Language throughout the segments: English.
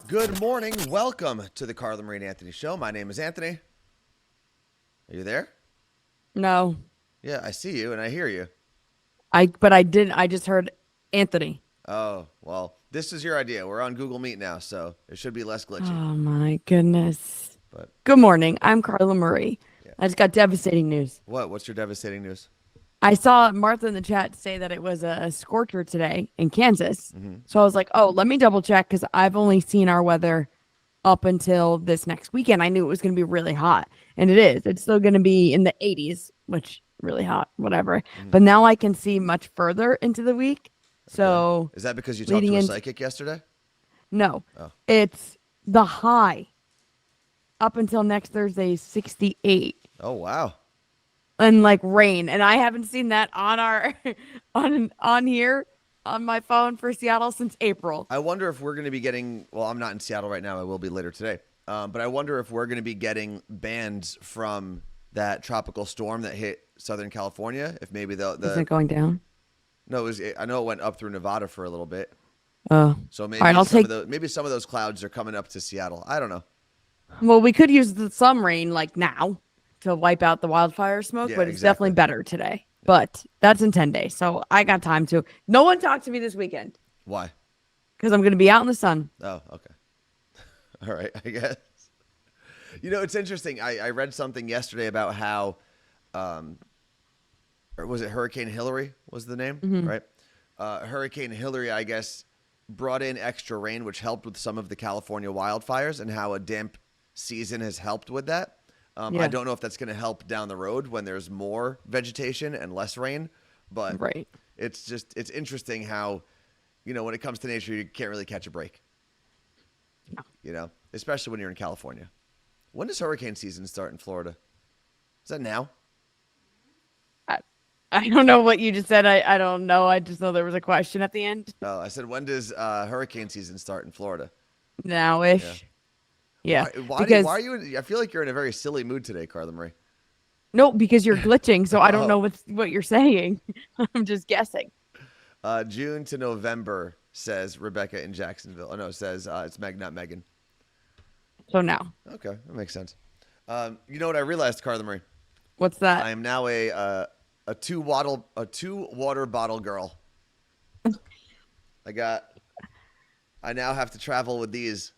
Good morning. Welcome to the Carla Marie and Anthony Show. My name is Anthony. Are you there? No, Yeah, I see you and I hear you. but I didn't. I just heard Anthony. Oh, well, this is your idea. We're on Google Meet now, so it should be less Oh glitchy. my goodness. But Good morning. I'm Carla Marie. yeah. I just got devastating news. What? What's your devastating news? I saw Martha in the chat say that it was a scorcher today in Kansas. Mm-hmm. So I was like, oh, let me double check because I've only seen our weather up until this next weekend. I knew it was going to be really hot, and it is. It's still going to be in the 80s, which really hot, whatever. Mm-hmm. But now I can see much further into the week. So Is that because you talked leading to a into psychic yesterday? no, Oh. it's the high up until next Thursday is 68 Oh, wow. and like rain. And I haven't seen that on our on here on my phone for Seattle since April. I wonder if we're going to be getting, well, I'm not in Seattle right now. I will be later today. But I wonder if we're going to be getting bans from that tropical storm that hit Southern California. If maybe Isn't it going down? no, I know it went up through Nevada for a little bit. Oh, So maybe all right. maybe some of those clouds are coming up to Seattle. I don't know. Well, we could use some rain like now to wipe out the wildfire smoke, Yeah, but it's exactly. definitely better today. But that's in 10 days. So I got time to. No one talked to me this weekend Why? because I'm going to be out in the sun. Oh, okay. All right, I guess. You know, it's interesting. I read something yesterday about how, or was it Hurricane Hillary was the name, right? Hurricane Hillary, I guess, brought in extra rain, which helped with some of the California wildfires, and how a damp season has helped with that. Yeah. I don't know if that's going to help down the road when there's more vegetation and less rain, but Right. it's interesting how, when it comes to nature, you can't really catch a break. No. Especially when you're in California. When does hurricane season start in Florida? Is that now? I don't know what you just said. I don't know. I just know there was a question at the end. Oh, I said, when does hurricane season start in Florida? Now-ish. Yeah. Why Because are you I feel like you're in a very silly mood today, Carla Marie. no, because you're glitching, so I don't know Oh. what you're saying. I'm just guessing. June to November, says Rebecca in Jacksonville. Oh, no, it says it's Meg, not Megan. So now, Okay, that makes sense. You know what I realized, Carla Marie? what's that? I am now a two water bottle girl. I now have to travel with these.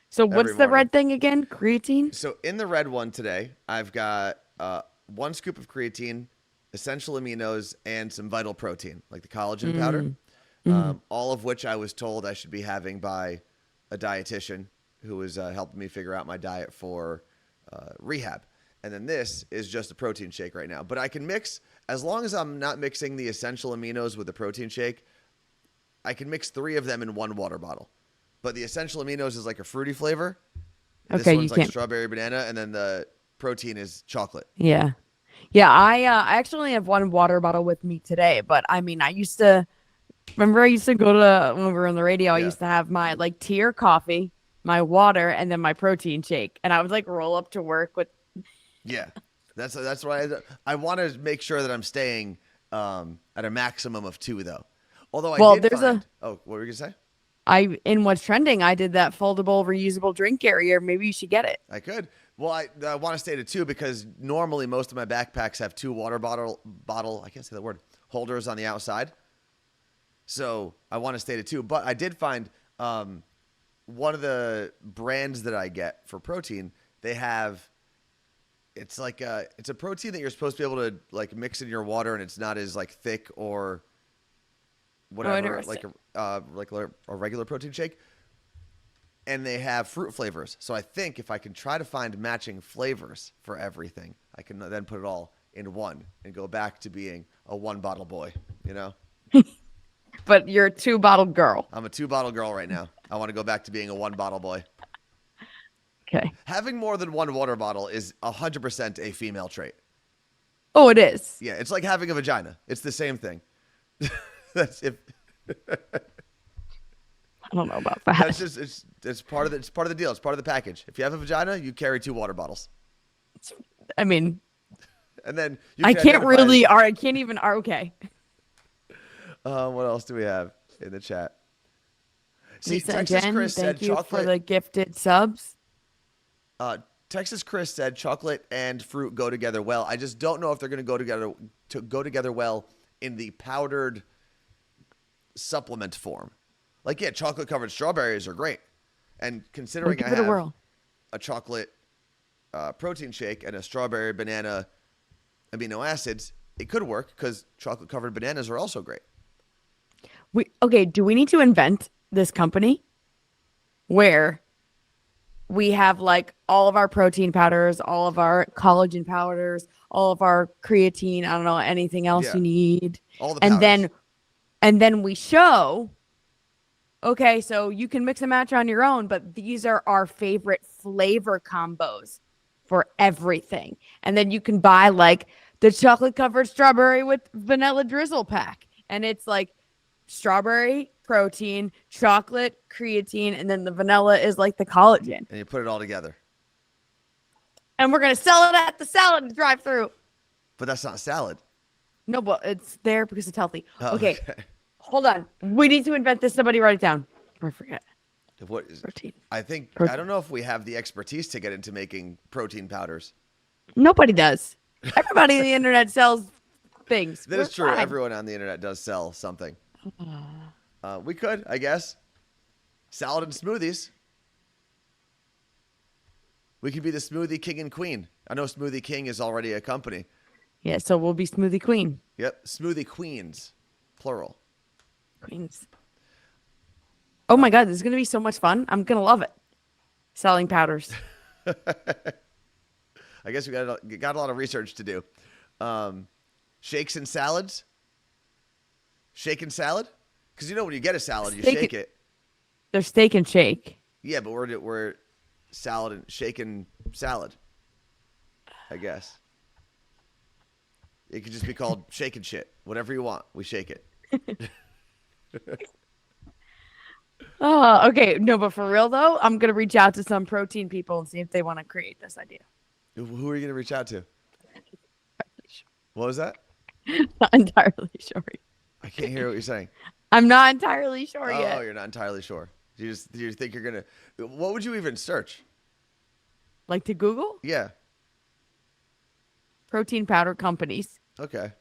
So what's every the morning. red thing again? Creatine? So in the red one today, I've got 1 scoop of creatine, essential aminos, and some vital protein, like the collagen powder, all of which I was told I should be having by a dietitian who was helping me figure out my diet for rehab. And then this is just a protein shake right now. But I can mix, as long as I'm not mixing the essential aminos with the protein shake, I can mix 3 of them in 1 water bottle. But the essential aminos is like a fruity flavor. This Okay, you one's like can't. strawberry banana, and then the protein is chocolate. Yeah. Yeah, I actually only have 1 water bottle with me today, but I mean, I used to remember I used to go to when we were on the radio, I Yeah. used to have my like tea or coffee, my water, and then my protein shake. And I would like roll up to work with Yeah, that's why I want to make sure that I'm staying at a maximum of 2 though. Although well, I did there's find. a Oh, what were you gonna say? in what's trending, I did that foldable reusable drink carrier. Maybe you should get it. I could. Well, I want to stay to 2 because normally most of my backpacks have 2 water bottle. I can't say the word holders on the outside. So I want to stay to 2. But I did find one of the brands that I get for protein. They have. It's like it's a protein that you're supposed to be able to like mix in your water, and it's not as like thick or whatever, like a regular protein shake. And they have fruit flavors. So I think if I can try to find matching flavors for everything, I can then put it all in one and go back to being a 1 bottle boy. But you're a 2 bottle girl. I'm a 2 bottle girl right now. I want to go back to being a 1 bottle boy. Okay. Having more than 1 water bottle is 100% a female trait. Oh, it is. Yeah, it's like having a vagina. It's the same thing. That's if. I don't know about that. That's just it's part of the deal. It's part of the package. If you have a vagina, you carry 2 water bottles, I mean, and then you I can can't identify- really. I can't even. Okay. What else do we have in the chat? See, Lisa and Texas Jen, Chris said thank you for chocolate. the gifted subs. Texas Chris said chocolate and fruit go together well. I just don't know if they're going to go together well in the powdered supplement form. Like, yeah, chocolate covered strawberries are great, and We'll considering I give it a have whirl. a chocolate protein shake and a strawberry banana amino acids, it could work because chocolate covered bananas are also great. Okay, do we need to invent this company where we have like all of our protein powders, all of our collagen powders, all of our creatine, I don't know, anything else Yeah, you need. all the And powders. then we show, okay, so you can mix and match on your own, but these are our favorite flavor combos for everything. And then you can buy like the chocolate covered strawberry with vanilla drizzle pack. And it's like strawberry, protein, chocolate, creatine, and then the vanilla is like the collagen. And you put it all together. And we're going to sell it at the salad drive through. But that's not salad. No, but it's there because it's healthy. Oh, Okay, hold on. We need to invent this. Somebody write it down. I forget. What is, Protein. I think, Protein. I don't know if we have the expertise to get into making protein powders. Nobody does. Everybody on the internet sells things. That We're is true. fine. Everyone on the internet does sell something. We could, I guess. Salad and smoothies. We could be the smoothie king and queen. I know Smoothie King is already a company. Yeah, so we'll be Smoothie Queen. Yep. Smoothie queens, plural. Queens. Oh my God, this is going to be so much fun. I'm going to love it. Selling powders. I guess we got a lot of research to do. Shakes and salads. Shake and salad? Because you know when you get a salad, you Steak shake it. There's steak and shake. Yeah, but we're salad and shake and salad, I guess. It could just be called shake and shit. Whatever you want, we shake it. Oh, okay. No, but for real though, I'm going to reach out to some protein people and see if they want to create this idea. Who are you going to reach out to? What was that? Not entirely sure. I can't hear what you're saying. I'm not entirely sure yet. Oh, you're not entirely sure. Do you think you're going to... What would you even search? Like to Google? Yeah. Protein powder companies. Okay.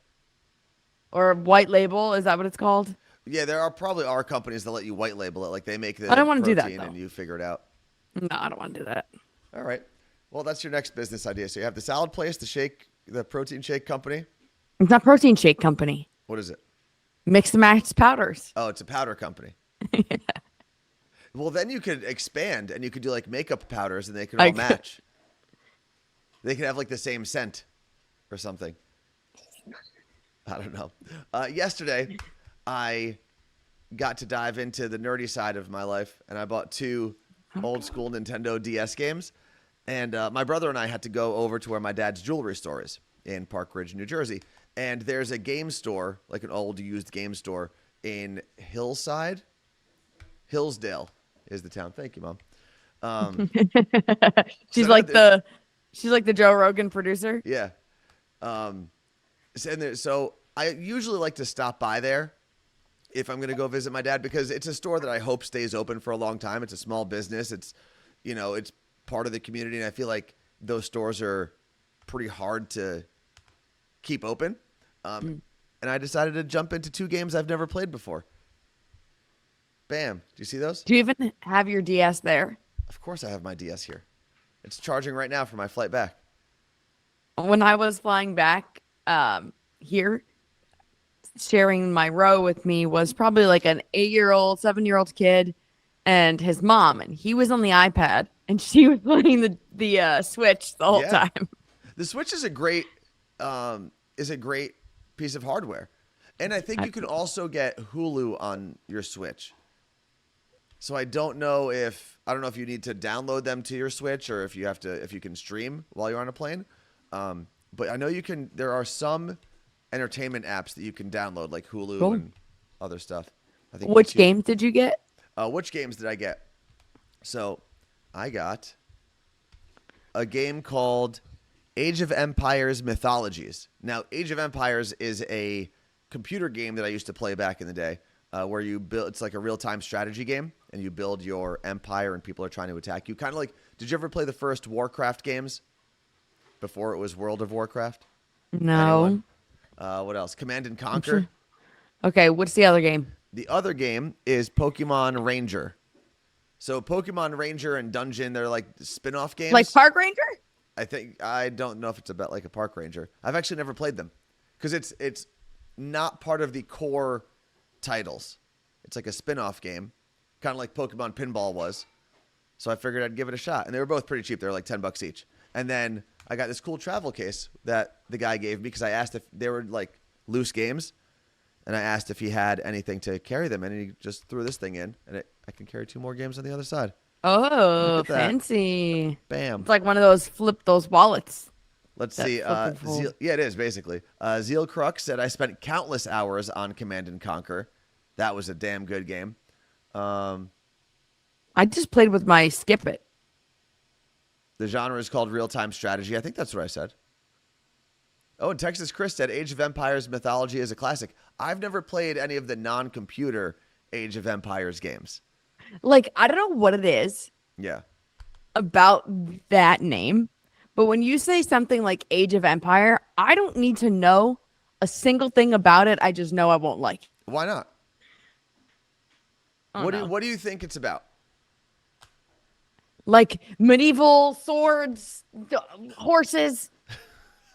Or white label. Is that what it's called? Yeah, there probably are companies that let you white label it. Like they make the I don't wanna do that, protein though. and you figure it out. No, I don't want to do that. All right. Well, that's your next business idea. So you have the salad place, the protein shake company. It's not protein shake company. What is it? Mix and match powders. Oh, it's a powder company. Well, then you could expand and you could do like makeup powders and they could all I could. match. They could have like the same scent or something. I don't know. Yesterday, I got to dive into the nerdy side of my life and I bought two old school Nintendo DS games. And my brother and I had to go over to where my dad's jewelry store is in Park Ridge, New Jersey. And there's a game store, like an old used game store in Hillsdale is the town. Thank you, Mom. she's So like there- she's like the Joe Rogan producer. Yeah. So I usually like to stop by there if I'm going to go visit my dad because it's a store that I hope stays open for a long time. It's a small business. It's part of the community. And I feel like those stores are pretty hard to keep open. And I decided to jump into two games I've never played before. Bam. Do you see those? Do you even have your DS there? Of course I have my DS here. It's charging right now for my flight back. When I was flying back here, sharing my row with me was probably like an 8-year-old, 7-year-old kid and his mom. And he was on the iPad and she was playing the Switch the whole Yeah. time. The Switch is a great piece of hardware. And I think you can also get Hulu on your Switch. So I don't know if you need to download them to your Switch or if you can stream while you're on a plane. But I know there are some entertainment apps that you can download like Hulu Cool. and other stuff. I think Which games did you get? which games did I get? So I got a game called Age of Empires Mythologies. Now, Age of Empires is a computer game that I used to play back in the day where you build. It's like a real-time strategy game, and you build your empire, and people are trying to attack you. Kind of like, did you ever play the first Warcraft games before it was World of Warcraft? No. Anyone? What else? Command and I'm Conquer. sure. Okay, what's the other game? The other game is Pokemon Ranger. So Pokemon Ranger and Dungeon, they're like spin-off games. Like Park Ranger? I don't know if it's about like a park ranger. I've actually never played them because it's not part of the core titles. It's like a spin-off game, kind of like Pokemon Pinball was. So I figured I'd give it a shot, and they were both pretty cheap. They were like $10 each. And then I got this cool travel case that the guy gave me because I asked if they were like loose games, and I asked if he had anything to carry them, and he just threw this thing in, and I can carry 2 more games on the other side. Oh, Look at that. fancy. Bam. It's like one of those flip those wallets. Let's That see. flip and fold. Yeah, it is basically. Zeal Crux said I spent countless hours on Command and Conquer. That was a damn good game. I just played with my Skip It. The genre is called real-time strategy. I think that's what I said. Oh, and Texas Chris said Age of Empires mythology is a classic. I've never played any of the non-computer Age of Empires games. Like, I don't know what it is Yeah. about that name, but when you say something like Age of Empire, I don't need to know a single thing about it. I just know I won't like it. Why not? I don't know. What do you think it's about? Like medieval swords, horses.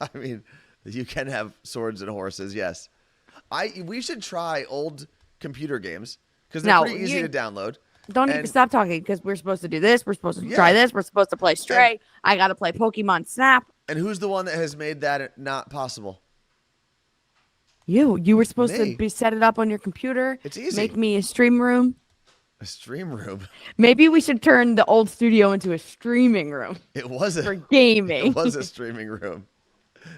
I mean, you can have swords and horses, yes. We should try old computer games because they're No, pretty easy to download. Don't even And- stop talking because we're supposed to do this. We're supposed to Yeah. try this. We're supposed to play Stray. I got to play Pokemon Snap. And who's the one that has made that not possible? You were supposed Me. to be set it up on your computer. It's easy. Make me a stream room. A stream room. Maybe we should turn the old studio into a streaming room It was for a gaming. it was a streaming room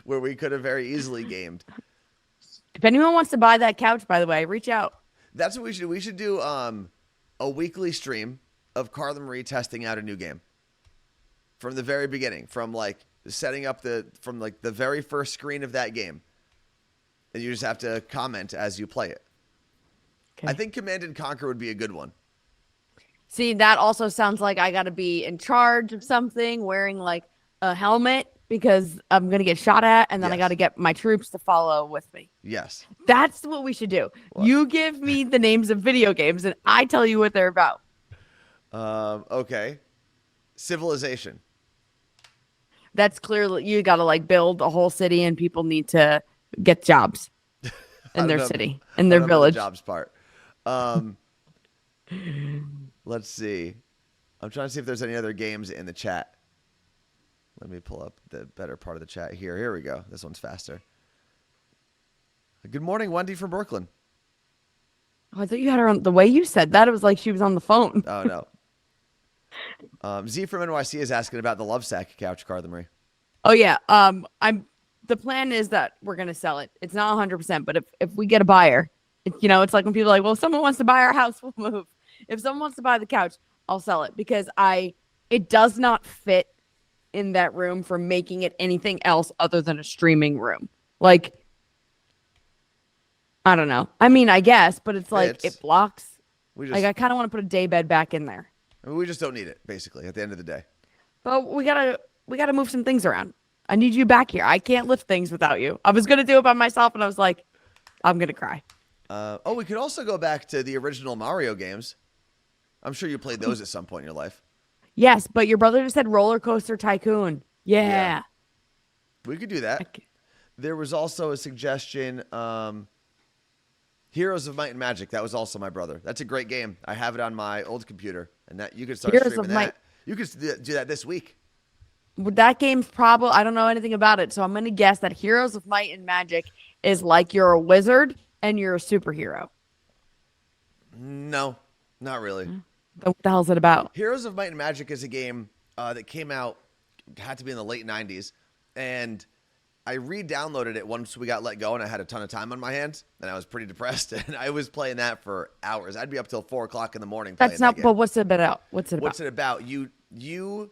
where we could have very easily gamed. If anyone wants to buy that couch, by the way, reach out. That's what we should do. We should do a weekly stream of Carla Marie testing out a new game from the very beginning, from like setting up from like the very first screen of that game, and you just have to comment as you play it. Okay. I think Command and Conquer would be a good one. See, that also sounds like I got to be in charge of something, wearing like a helmet because I'm going to get shot at, and then I Yes. got to get my troops to follow with me. Yes. That's what we should do. What? You give me the names of video games, and I tell you what they're about. Okay. Civilization. That's clearly, you got to like build a whole city, and people need to get jobs I in don't their know- city, I in don't their know about village. the jobs part. Let's see. I'm trying to see if there's any other games in the chat. Let me pull up the better part of the chat here. Here we go. This one's faster. Good morning, Wendy from Brooklyn. Oh, I thought you had her on. The way you said that, it was like she was on the phone. Oh, no. Z from NYC is asking about the Love Sack couch, Carla Marie. Oh yeah. The plan is that we're gonna sell it. It's not 100%, but if we get a buyer, it's like when people are like, well, if someone wants to buy our house, we'll move. If someone wants to buy the couch, I'll sell it because it does not fit in that room for making it anything else other than a streaming room. Like, I don't know. I mean, I guess, but it's like Fits. it blocks. We just, Like, I kind of want to put a day bed back in there, I mean, we just don't need it, basically, at the end of the day. but we gotta move some things around. I need you back here. I can't lift things without you. I was gonna do it by myself, and I was like, I'm gonna cry. We could also go back to the original Mario games. I'm sure you played those at some point in your life. Yes, but your brother just said Roller Coaster Tycoon. Yeah. We could do that. There was also a suggestion, Heroes of Might and Magic. That was also my brother. That's a great game. I have it on my old computer, and that you could start Heroes streaming of Might- that. You could do that this week. That game's probably, I don't know anything about it, so I'm gonna guess that Heroes of Might and Magic is like you're a wizard and you're a superhero. No, not really. Then what the hell is it about? Heroes of Might and Magic is a game that came out, had to be in the late 90s, and I re-downloaded it once we got let go, and I had a ton of time on my hands, and I was pretty depressed, and I was playing that for hours. I'd be up till 4 o'clock in the morning playing That's not. that game. But what's it about? What's it about? What's it about? You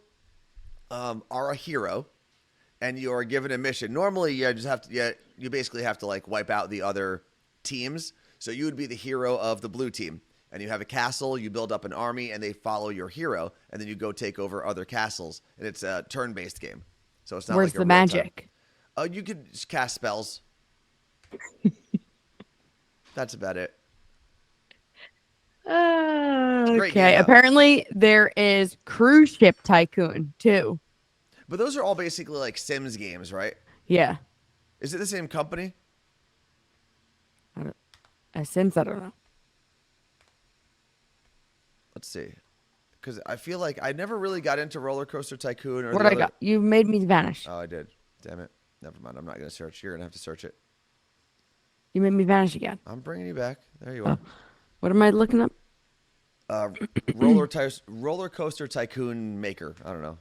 are a hero, and you are given a mission. Normally, you just have to. You basically have to like wipe out the other teams. So you would be the hero of the blue team, and you have a castle, you build up an army, and they follow your hero, and then you go take over other castles, and it's a turn-based game. So it's not Where's like a the real-time. magic? Oh, you could just cast spells. That's about it. Great game, Okay. though. Apparently, there is Cruise Ship Tycoon too. But those are all basically like Sims games, right? Yeah. Is it the same company? Sims, I don't know. Let's see. Because I feel like I never really got into Roller Coaster Tycoon or Where'd the I other. go? You made me vanish. Oh, I did. Damn it. Never mind. I'm not going to search. You're going to have to search it. You made me vanish again. I'm bringing you back. There you Oh. are. What am I looking up? Roller Coaster Tycoon Maker. I don't know.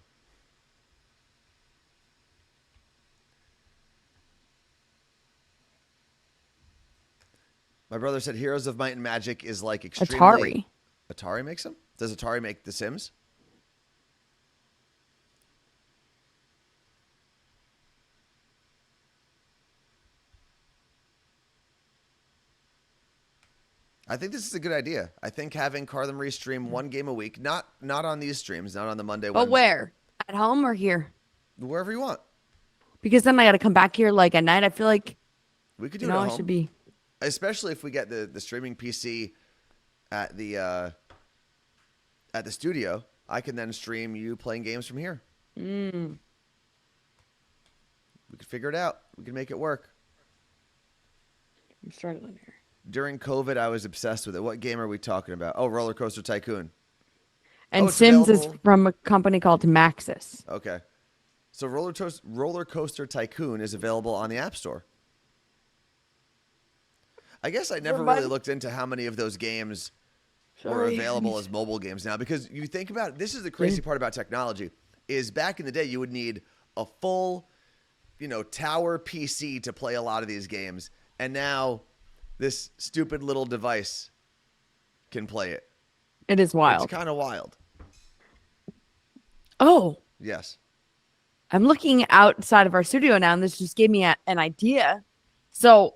My brother said Heroes of Might and Magic is like extremely... Atari makes them? Does Atari make The Sims? I think this is a good idea. I think having Carla Marie stream one game a week, not on these streams, not on the Monday But ones. where? At home or here? Wherever you want. Because then I got to come back here like at night. I feel like We could do you it know at I home. should be. Especially if we get the streaming PC at the studio, I can then stream you playing games from here. Mm. We could figure it out. We could make it work. I'm struggling here. During COVID, I was obsessed with it. What game are we talking about? Oh, Roller Coaster Tycoon. And it's Sims is available- from a company called Maxis. Okay. So Roller Coaster Tycoon is available on the App Store. I guess I never really looked into how many of those games were available as mobile games now, because you think about it, this is the crazy part about technology, is back in the day you would need a full, tower PC to play a lot of these games, and now this stupid little device can play it. It is wild. It's kind of wild. Oh, Yes. I'm looking outside of our studio now, and this just gave me an idea. So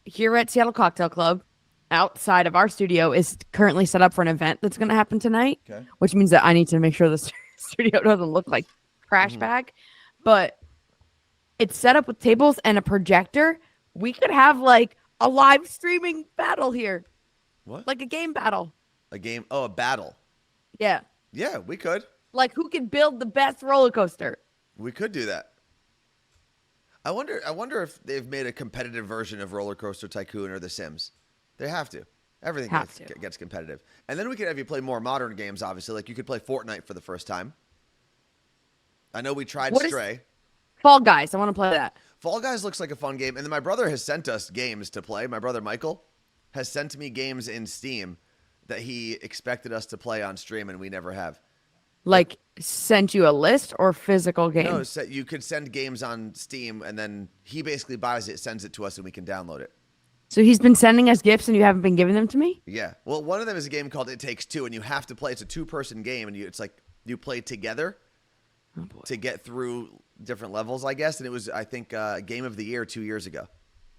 here at Seattle Cocktail Club, outside of our studio, is currently set up for an event that's going to happen tonight, Okay. which means that I need to make sure the studio doesn't look like trash bag. But it's set up with tables and a projector. We could have like a live streaming battle here, What? like a game battle. A game? Oh, a battle. Yeah. Yeah, we could. Like who can build the best roller coaster? We could do that. I wonder if they've made a competitive version of Roller Coaster Tycoon or The Sims. They have to. Everything gets competitive. And then we could have you play more modern games, obviously. Like you could play Fortnite for the first time. I know we tried Stray. Fall Guys. I want to play that. Fall Guys looks like a fun game. And then my brother has sent us games to play. My brother Michael has sent me games in Steam that he expected us to play on stream, and we never have. Like sent you a list or physical game? No, so you could send games on Steam, and then he basically buys it, sends it to us, and we can download it. So he's been sending us gifts and you haven't been giving them to me? Yeah. Well, one of them is a game called It Takes Two, and you have to play. It's a two-person game, and it's like you play together to get through different levels, I guess. And it was, I think, Game of the Year 2 years ago.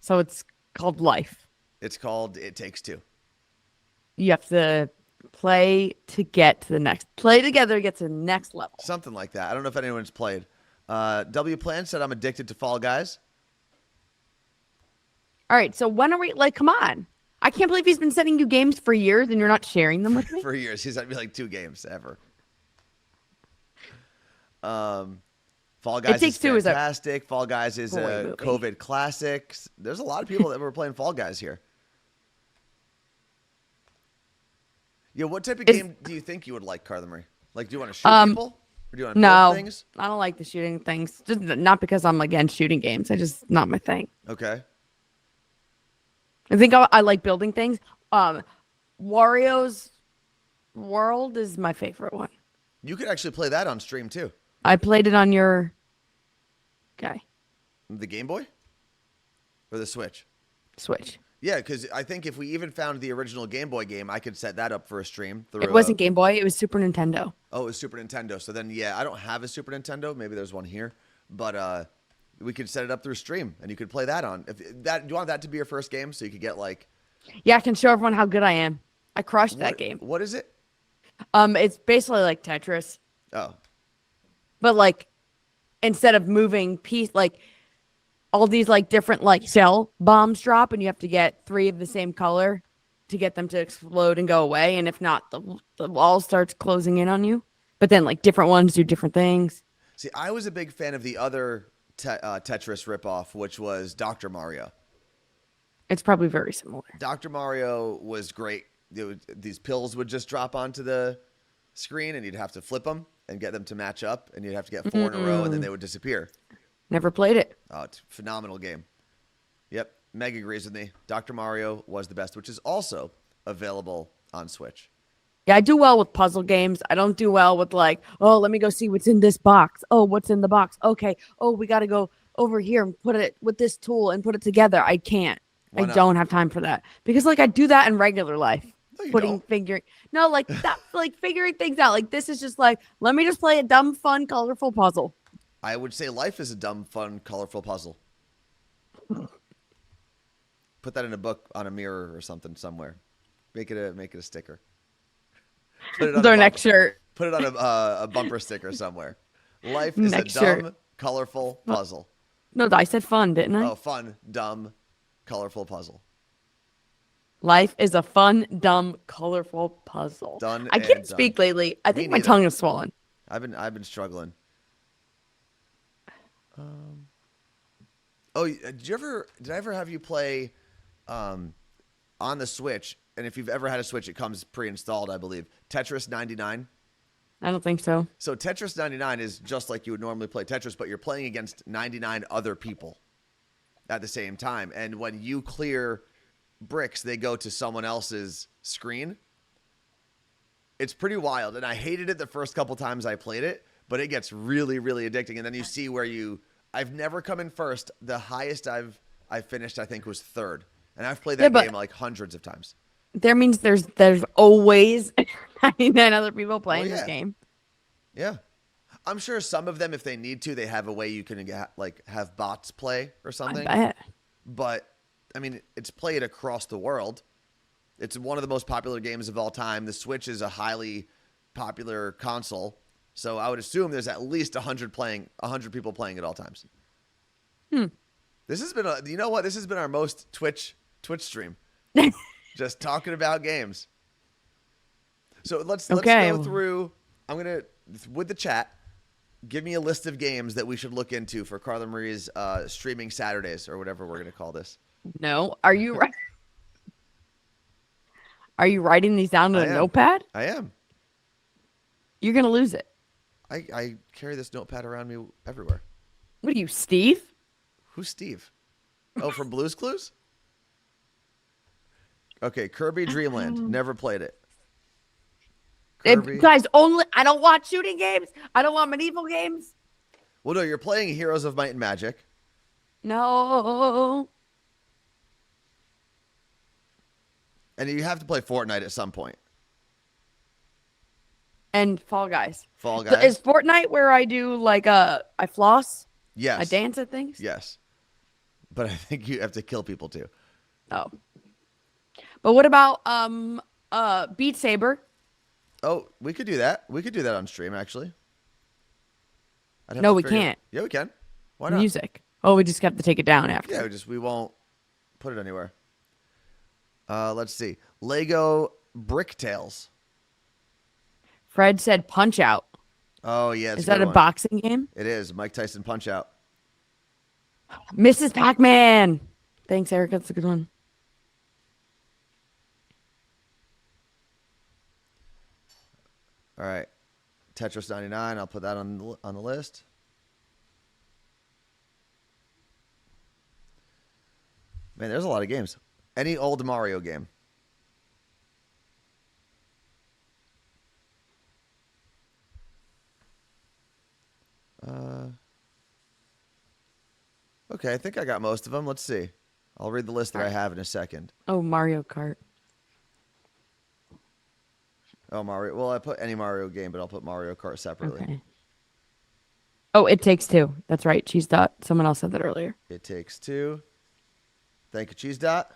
So it's called Life. It's called It Takes Two. You have to play to get to the next. Play together to get to the next level. Something like that. I don't know if anyone's played. W Plan said I'm addicted to Fall Guys. All right. So when are we, like, come on. I can't believe he's been sending you games for years and you're not sharing them with me. For years. He's sent me like 2 games ever. Fall Guys Takes is Two is a fantastic. Fall Guys is great a movie. COVID classic. There's a lot of people that were playing Fall Guys here. Yeah, what type of game do you think you would like, Carla Marie? Like, do you want to shoot people? Or do you want to build things? I don't like the shooting things. Just not because I'm against shooting games. I just not my thing. Okay. I think I like building things. Wario's World is my favorite one. You could actually play that on stream, too. I played it on your The Game Boy? Or the Switch? Switch. Yeah, because I think if we even found the original Game Boy game, I could set that up for a stream. Through It wasn't Game Boy. It was Super Nintendo. Oh, it was Super Nintendo. So then, yeah, I don't have a Super Nintendo. Maybe there's one here. But we could set it up through stream, and you could play that on. Do you want that to be your first game so you could get, like... Yeah, I can show everyone how good I am. I crushed that game. What is it? It's basically like Tetris, Oh, but like instead of moving like all these like different like shell bombs drop, and you have to get 3 of the same color to get them to explode and go away. And if not, the wall starts closing in on you. But then like different ones do different things. see, I was a big fan of the other Tetris ripoff, which was Dr. Mario. It's probably very similar. Dr. Mario was great. These pills would just drop onto the screen, and you'd have to flip them and get them to match up, and you'd have to get 4 in a row, and then they would disappear. Never played it. Oh, it's a phenomenal game. Yep, Meg agrees with me. Dr. Mario was the best, which is also available on Switch. Yeah, I do well with puzzle games. I don't do well with like, oh, let me go see what's in this box. Oh, what's in the box? Okay. Oh, we got to go over here and put it with this tool and put it together. I can't. Why I not? don't have time for that because like I do that in regular life. No, you Putting don't. figuring no like that like figuring things out. Like this is just like let me just play a dumb, fun, colorful puzzle. I would say life is a dumb, fun, colorful puzzle. Put that in a book on a mirror or something somewhere. Make it a sticker. Put it on Their a next shirt. Put it on a bumper sticker somewhere. Life is Next a dumb, shirt. colorful puzzle. No, I said fun, didn't I? Oh, fun, dumb, colorful puzzle. Life is a fun, dumb, colorful puzzle. Done I and can't done. speak lately. I think my neither. tongue is swollen. I've been struggling. Oh, did I ever have you play on the Switch? And if you've ever had a Switch, it comes pre-installed, I believe. Tetris 99. I don't think so. So Tetris 99 is just like you would normally play Tetris, but you're playing against 99 other people at the same time. And when you clear bricks, they go to someone else's screen. It's pretty wild. And I hated it the first couple times I played it, but it gets really, really addicting. And then you see where I've never come in first. The highest I've finished, I think, was third. And I've played that game like hundreds of times. There means there's always 99 other people playing this game. Yeah. I'm sure some of them, if they need to, they have a way you can have bots play or something. I bet. But, I mean, it's played across the world. It's one of the most popular games of all time. The Switch is a highly popular console. So I would assume there's at least 100 people playing at all times. This has been this has been our most Twitch stream. Just talking about games. So let's go through. I'm going to, with the chat, give me a list of games that we should look into for Carla Marie's streaming Saturdays or whatever we're going to call this. No. Are you writing these down to a notepad? I am. You're going to lose it. I carry this notepad around me everywhere. What are you, Steve? Who's Steve? Oh, from Blue's Clues? Okay, Kirby Dream Land. Never played it. Guys, I don't want shooting games. I don't want medieval games. Well, no, you're playing Heroes of Might and Magic. No. And you have to play Fortnite at some point. And Fall Guys. Fall Guys. Is Fortnite where I do like I floss? Yes. I dance at things? Yes. But I think you have to kill people too. Oh. But what about Beat Saber? Oh, we could do that. We could do that on stream, actually. No, we can't. Yeah, we can. Why not? Music. Oh, we just have to take it down after. Yeah, we won't put it anywhere. Let's see. Lego Brick Tales. Fred said Punch Out. Oh, yeah. Is that a boxing game? It is. Mike Tyson Punch Out. Mrs. Pac-Man. Thanks, Eric. That's a good one. All right. Tetris 99. I'll put that on the list. Man, there's a lot of games. Any old Mario game. Okay, I think I got most of them. Let's see. I'll read the list that I have in a second. Oh, Mario Kart. Oh, Mario. Well, I put any Mario game, but I'll put Mario Kart separately. Okay. Oh, It Takes Two. That's right. Cheese Dot. Someone else said that earlier. It Takes Two. Thank you, Cheese Dot.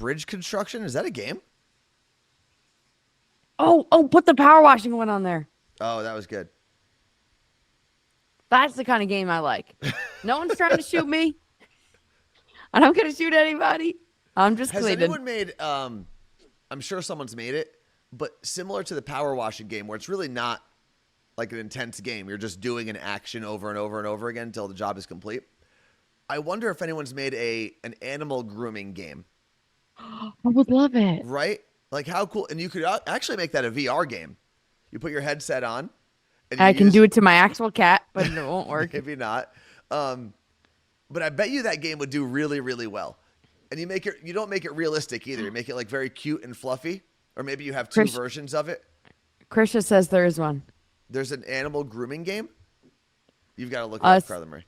bridge construction. Is that a game? Oh, put the power washing one on there. Oh, that was good. That's the kind of game I like. No one's trying to shoot me. And I'm going to shoot anybody. I'm just Has cleaning. anyone made, I'm sure someone's made it, but similar to the power washing game where it's really not like an intense game. You're just doing an action over and over and over again until the job is complete. I wonder if anyone's made an animal grooming game. I would love it. Right? Like how cool. And you could actually make that a VR game. You put your headset on. And I can do it to my actual cat, but it won't work. Maybe not. But I bet you that game would do really, really well. And you don't make it realistic either. You make it like very cute and fluffy. Or maybe you have two versions of it. Krisha says there is one. There's an animal grooming game? You've got to look it up, Carla Marie.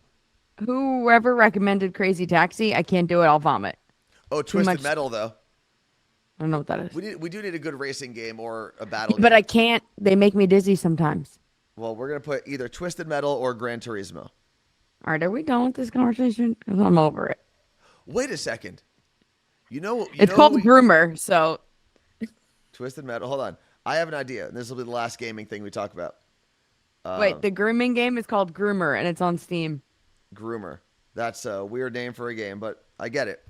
Whoever recommended Crazy Taxi, I can't do it. I'll vomit. Oh, Twisted Metal, though. I don't know what that is. We do need a good racing game or a battle game. But I can't. They make me dizzy sometimes. Well, we're going to put either Twisted Metal or Gran Turismo. All right, are we done with this conversation? Because I'm over it. Wait a second. It's called Groomer, so. Twisted Metal. Hold on. I have an idea. This will be the last gaming thing we talk about. Wait, the grooming game is called Groomer, and it's on Steam. Groomer. That's a weird name for a game, but I get it.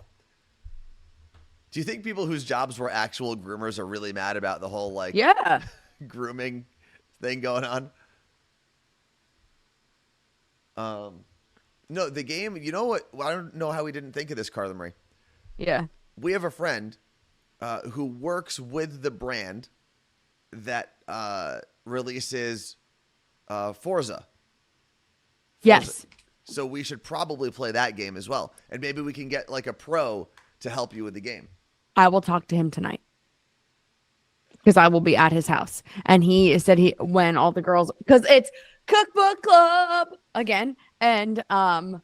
Do you think people whose jobs were actual groomers are really mad about the whole grooming thing going on? No, the game, you know what? I don't know how we didn't think of this, Carla Marie. Yeah. We have a friend who works with the brand that releases Forza. Yes. So we should probably play that game as well. And maybe we can get like a pro to help you with the game. I will talk to him tonight. Because I will be at his house. And he said when all the girls, because it's Cookbook Club again. And we have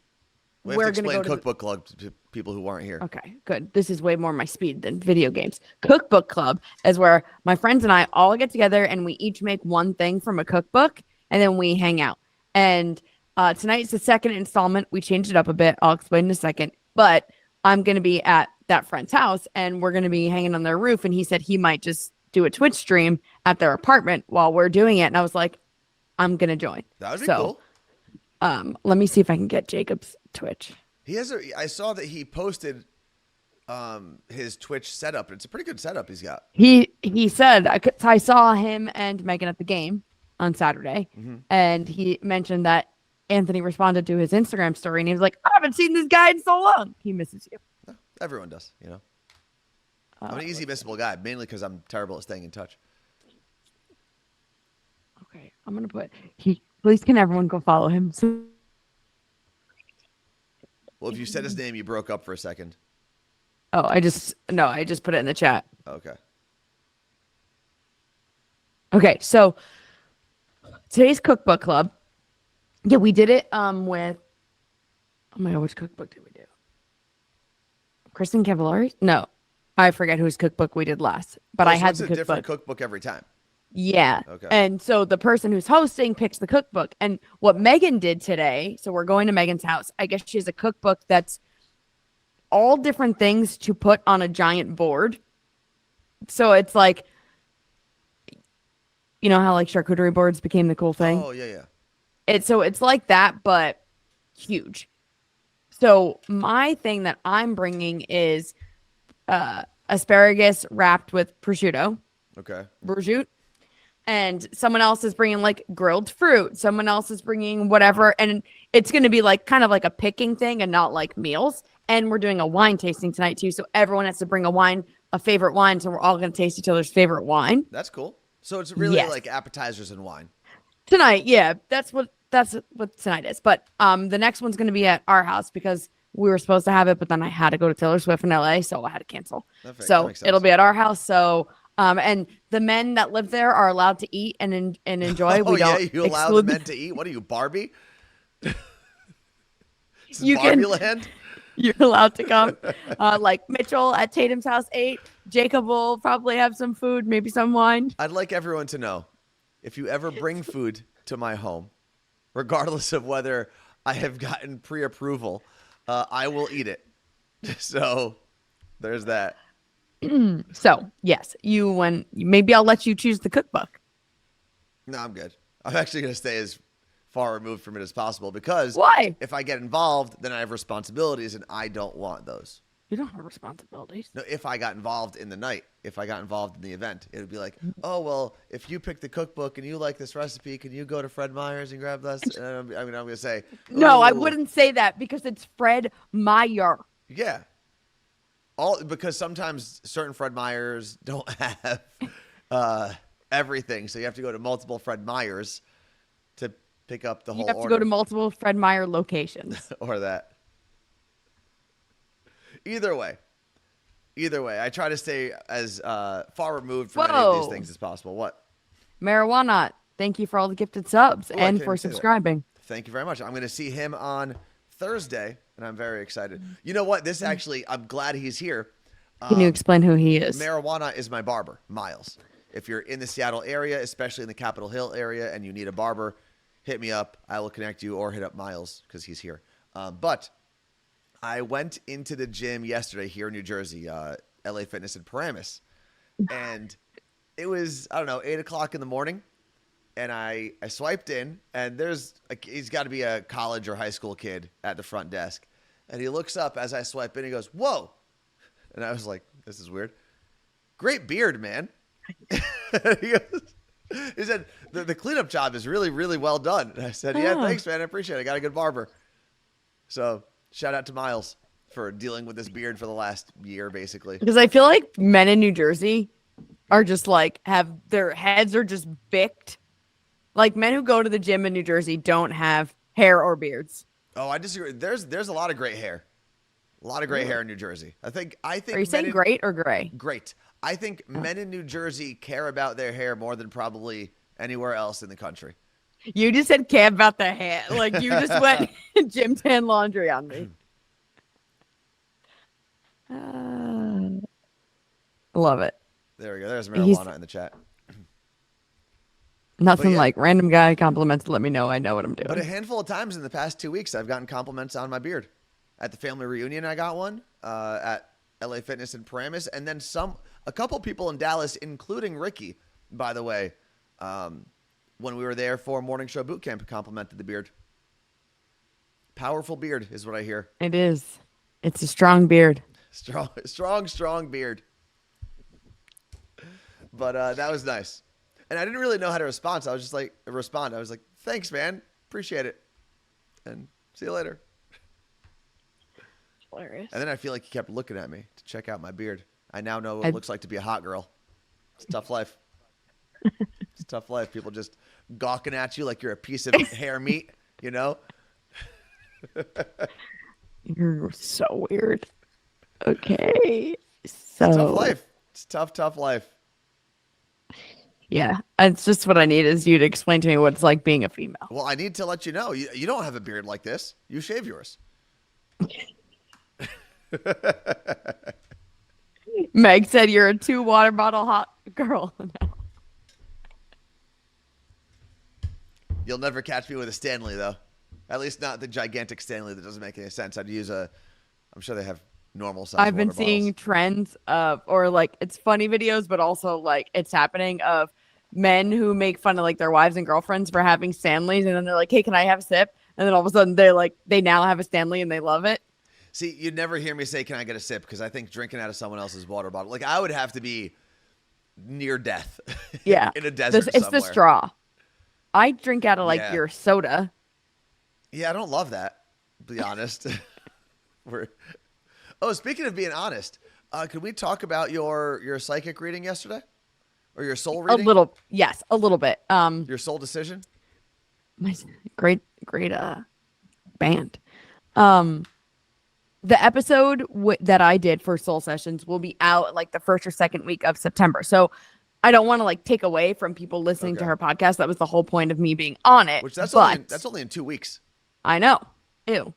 we're to going explain to go Cookbook Club to people who aren't here. Okay, good. This is way more my speed than video games. Cookbook Club is where my friends and I all get together and we each make one thing from a cookbook and then we hang out. And tonight's the second installment. We changed it up a bit. I'll explain in a second. But I'm going to be at that friend's house and we're going to be hanging on their roof. And he said he might just do a Twitch stream at their apartment while we're doing it. And I was like, I'm going to join. That would be cool. Let me see if I can get Jacob's Twitch. I saw that he posted his Twitch setup. It's a pretty good setup he's got. He said, I saw him and Megan at the game on Saturday. Mm-hmm. And he mentioned that Anthony responded to his Instagram story and he was like, I haven't seen this guy in so long. He misses you. Everyone does, I'm an easy missable guy, mainly because I'm terrible at staying in touch. Okay, I'm going to put, please can everyone go follow him? Well, if you said his name, you broke up for a second. Oh, I just put it in the chat. Okay. Okay, so today's Cookbook Club. Yeah, we did it with, oh my God, which cookbook did we do? Kristen Cavallari? No, I forget whose cookbook we did last, but I had the cookbook. It's a different cookbook every time. Yeah. Okay. And so the person who's hosting picks the cookbook. And what Megan did today, so we're going to Megan's house. I guess she has a cookbook that's all different things to put on a giant board. So it's like, you know how like charcuterie boards became the cool thing? Oh, yeah. It's like that, but huge. So my thing that I'm bringing is asparagus wrapped with prosciutto. Okay. Prosciutto. And someone else is bringing like grilled fruit. Someone else is bringing whatever. And it's going to be like kind of like a picking thing and not like meals. And we're doing a wine tasting tonight too. So everyone has to bring a favorite wine. So we're all going to taste each other's favorite wine. That's cool. So it's really like appetizers and wine. Tonight. Yeah, that's what tonight is. But the next one's going to be at our house because we were supposed to have it, but then I had to go to Taylor Swift in LA. So I had to cancel. So it'll be at our house. So and the men that live there are allowed to eat and enjoy. Oh, you allow the men to eat? What are you, Barbie? Barbie-land? You're allowed to come. Like Mitchell at Tatum's house ate. Jacob will probably have some food, maybe some wine. I'd like everyone to know, if you ever bring food to my home, regardless of whether I have gotten pre-approval, I will eat it. So there's that. So yes, maybe I'll let you choose the cookbook. No, I'm good. I'm actually going to stay as far removed from it as possible because Why? if I get involved, then I have responsibilities and I don't want those. You don't have responsibilities. No, if I got involved in the night, if I got involved in the event, it would be like, oh, well, if you pick the cookbook and you like this recipe, can you go to Fred Meyer's and grab this? And I'm going to say, No, I "Ooh." wouldn't say that because it's Fred Meyer. Yeah. Because sometimes certain Fred Meyers don't have everything. So you have to go to multiple Fred Meyers to pick up the You whole have to order. go to multiple Fred Meyer locations. Or that. Either way, I try to stay as far removed from any of these Whoa. things as possible. What? Marijuana, thank you for all the gifted subs I and can't for even say that. subscribing. Thank you very much. I'm going to see him on Thursday, and I'm very excited. You know what? This actually, I'm glad he's here. Can you explain who he is? Marijuana is my barber, Miles. If you're in the Seattle area, especially in the Capitol Hill area, and you need a barber, hit me up. I will connect you, or hit up Miles because he's here. But I went into the gym yesterday here in New Jersey, LA Fitness in Paramus, and it was, I don't know, 8 o'clock in the morning, and I swiped in, and he's got to be a college or high school kid at the front desk, and he looks up as I swipe in, he goes, whoa, and I was like, this is weird. Great beard, man. he said, the cleanup job is really, really well done. And I said, yeah, thanks, man. I appreciate it. I got a good barber. So shout out to Miles for dealing with this beard for the last year, basically. Because I feel like men in New Jersey are just like, have their heads are just bicked. Like men who go to the gym in New Jersey don't have hair or beards. Oh, I disagree. There's a lot of gray hair. A lot of gray hair in New Jersey. I think. Are you saying great or gray? Great. I think men in New Jersey care about their hair more than probably anywhere else in the country. You just said care about the hair. Like you just went gym tan laundry on me. Love it. There we go. There's marijuana in the chat. Nothing yeah. like random guy compliments to let me know I know what I'm doing. But a handful of times in the past 2 weeks, I've gotten compliments on my beard. At the family reunion, I got one at LA Fitness in Paramus, and then a couple people in Dallas, including Ricky, by the way, when we were there for Morning Show Boot Camp, complimented the beard. Powerful beard is what I hear. It is. It's a strong beard. Strong beard. But that was nice. And I didn't really know how to respond, so I was just like, I was like, thanks, man. Appreciate it. And see you later. Hilarious. And then I feel like he kept looking at me to check out my beard. I now know what it looks like to be a hot girl. It's a tough life. It's a tough life. People just gawking at you like you're a piece of hair meat, you know? You're so weird. Okay. It's a tough life. It's a tough life. Yeah. It's just what I need is you to explain to me what it's like being a female. Well, I need to let you know. You don't have a beard like this. You shave yours. Meg said you're a 2 water bottle hot girl. No. You'll never catch me with a Stanley, though. At least not the gigantic Stanley that doesn't make any sense. I'd use I'm sure they have normal size I've been water seeing bottles. trends of, or like it's funny videos, but also like it's happening of men who make fun of like their wives and girlfriends for having Stanleys. And then they're like, hey, can I have a sip? And then all of a sudden they now have a Stanley and they love it. See, you'd never hear me say, can I get a sip? Because I think drinking out of someone else's water bottle, like I would have to be near death. Yeah. In a desert It's somewhere. the straw. I drink out of like Yeah. your soda. Yeah, I don't love that, to be honest. Speaking of being honest, could we talk about your psychic reading yesterday? Or your soul reading? Yes, a little bit. Your soul decision? My great band. The episode that I did for Soul Sessions will be out like the first or second week of September. So I don't want to like take away from people listening to her podcast. That was the whole point of me being on it. Which that's only in 2 weeks. I know. Ew.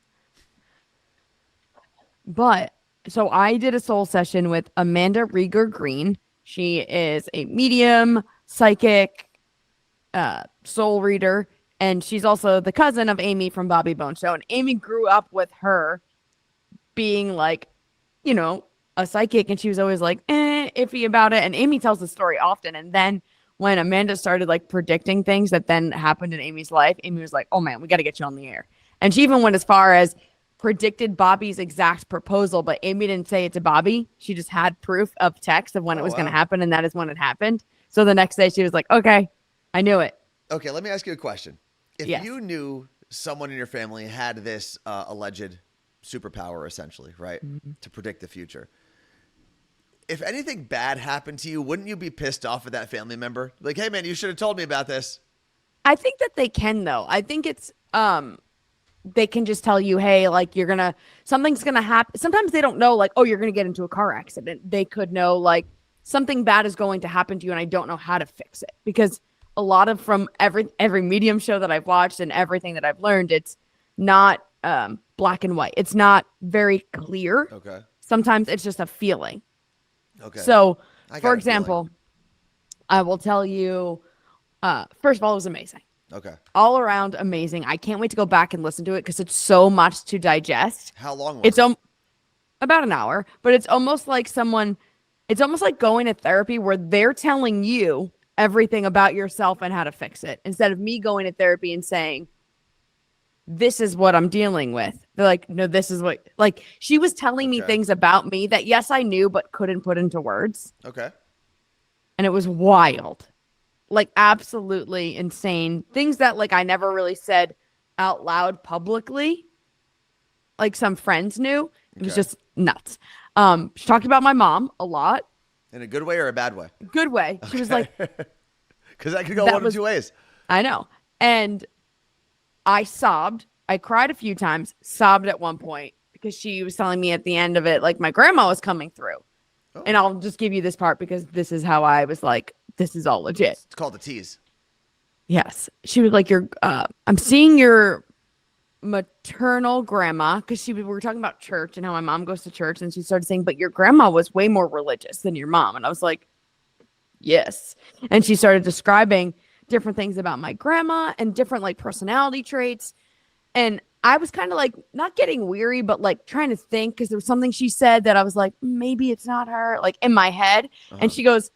But so I did a soul session with Amanda Rieger Green. She is a medium, psychic, soul reader, and she's also the cousin of Amy from Bobby Bones Show. And Amy grew up with her being like, you know, a psychic, and she was always like, iffy about it. And Amy tells the story often. And then when Amanda started like predicting things that then happened in Amy's life, Amy was like, oh man, we got to get you on the air. And she even went as far as predicted Bobby's exact proposal, but Amy didn't say it to Bobby. She just had proof of text of when it was going to happen, and that is when it happened. So the next day she was like, okay, I knew it. Okay, let me ask you a question. If you knew someone in your family had this alleged superpower, essentially, right, to predict the future, if anything bad happened to you, wouldn't you be pissed off at that family member? Like, hey, man, you should have told me about this. I think that they can, though. I think it's they can just tell you, hey, like something's gonna happen. Sometimes they don't know, like, oh, you're gonna get into a car accident. They could know like something bad is going to happen to you, and I don't know how to fix it. Because a lot of from every medium show that I've watched and everything that I've learned, it's not black and white. It's not very clear. Okay. Sometimes it's just a feeling. Okay. So, for example, I will tell you, first of all, it was amazing. Okay. All around amazing. I can't wait to go back and listen to it because it's so much to digest. How long was it? About an hour, but it's almost like going to therapy where they're telling you everything about yourself and how to fix it instead of me going to therapy and saying, this is what I'm dealing with. They're like, no, this is what, like, she was telling me things about me that, yes, I knew, but couldn't put into words. Okay. And it was wild. Like, absolutely insane. Things that, like, I never really said out loud publicly. Like, some friends knew. It was just nuts. She talked about my mom a lot. In a good way or a bad way? Good way. She was like... Because that could go one of two ways. I know. And I sobbed. I cried a few times, sobbed at one point, because she was telling me at the end of it, like, my grandma was coming through. Oh. And I'll just give you this part because this is how I was like, this is all legit. It's called the tease. Yes. She was like, I'm seeing your maternal grandma, because we were talking about church and how my mom goes to church, and she started saying, but your grandma was way more religious than your mom. And I was like, yes. And she started describing different things about my grandma and different like personality traits. And I was kind of like not getting weary, but like trying to think, because there was something she said that I was like, maybe it's not her, like in my head. And she goes,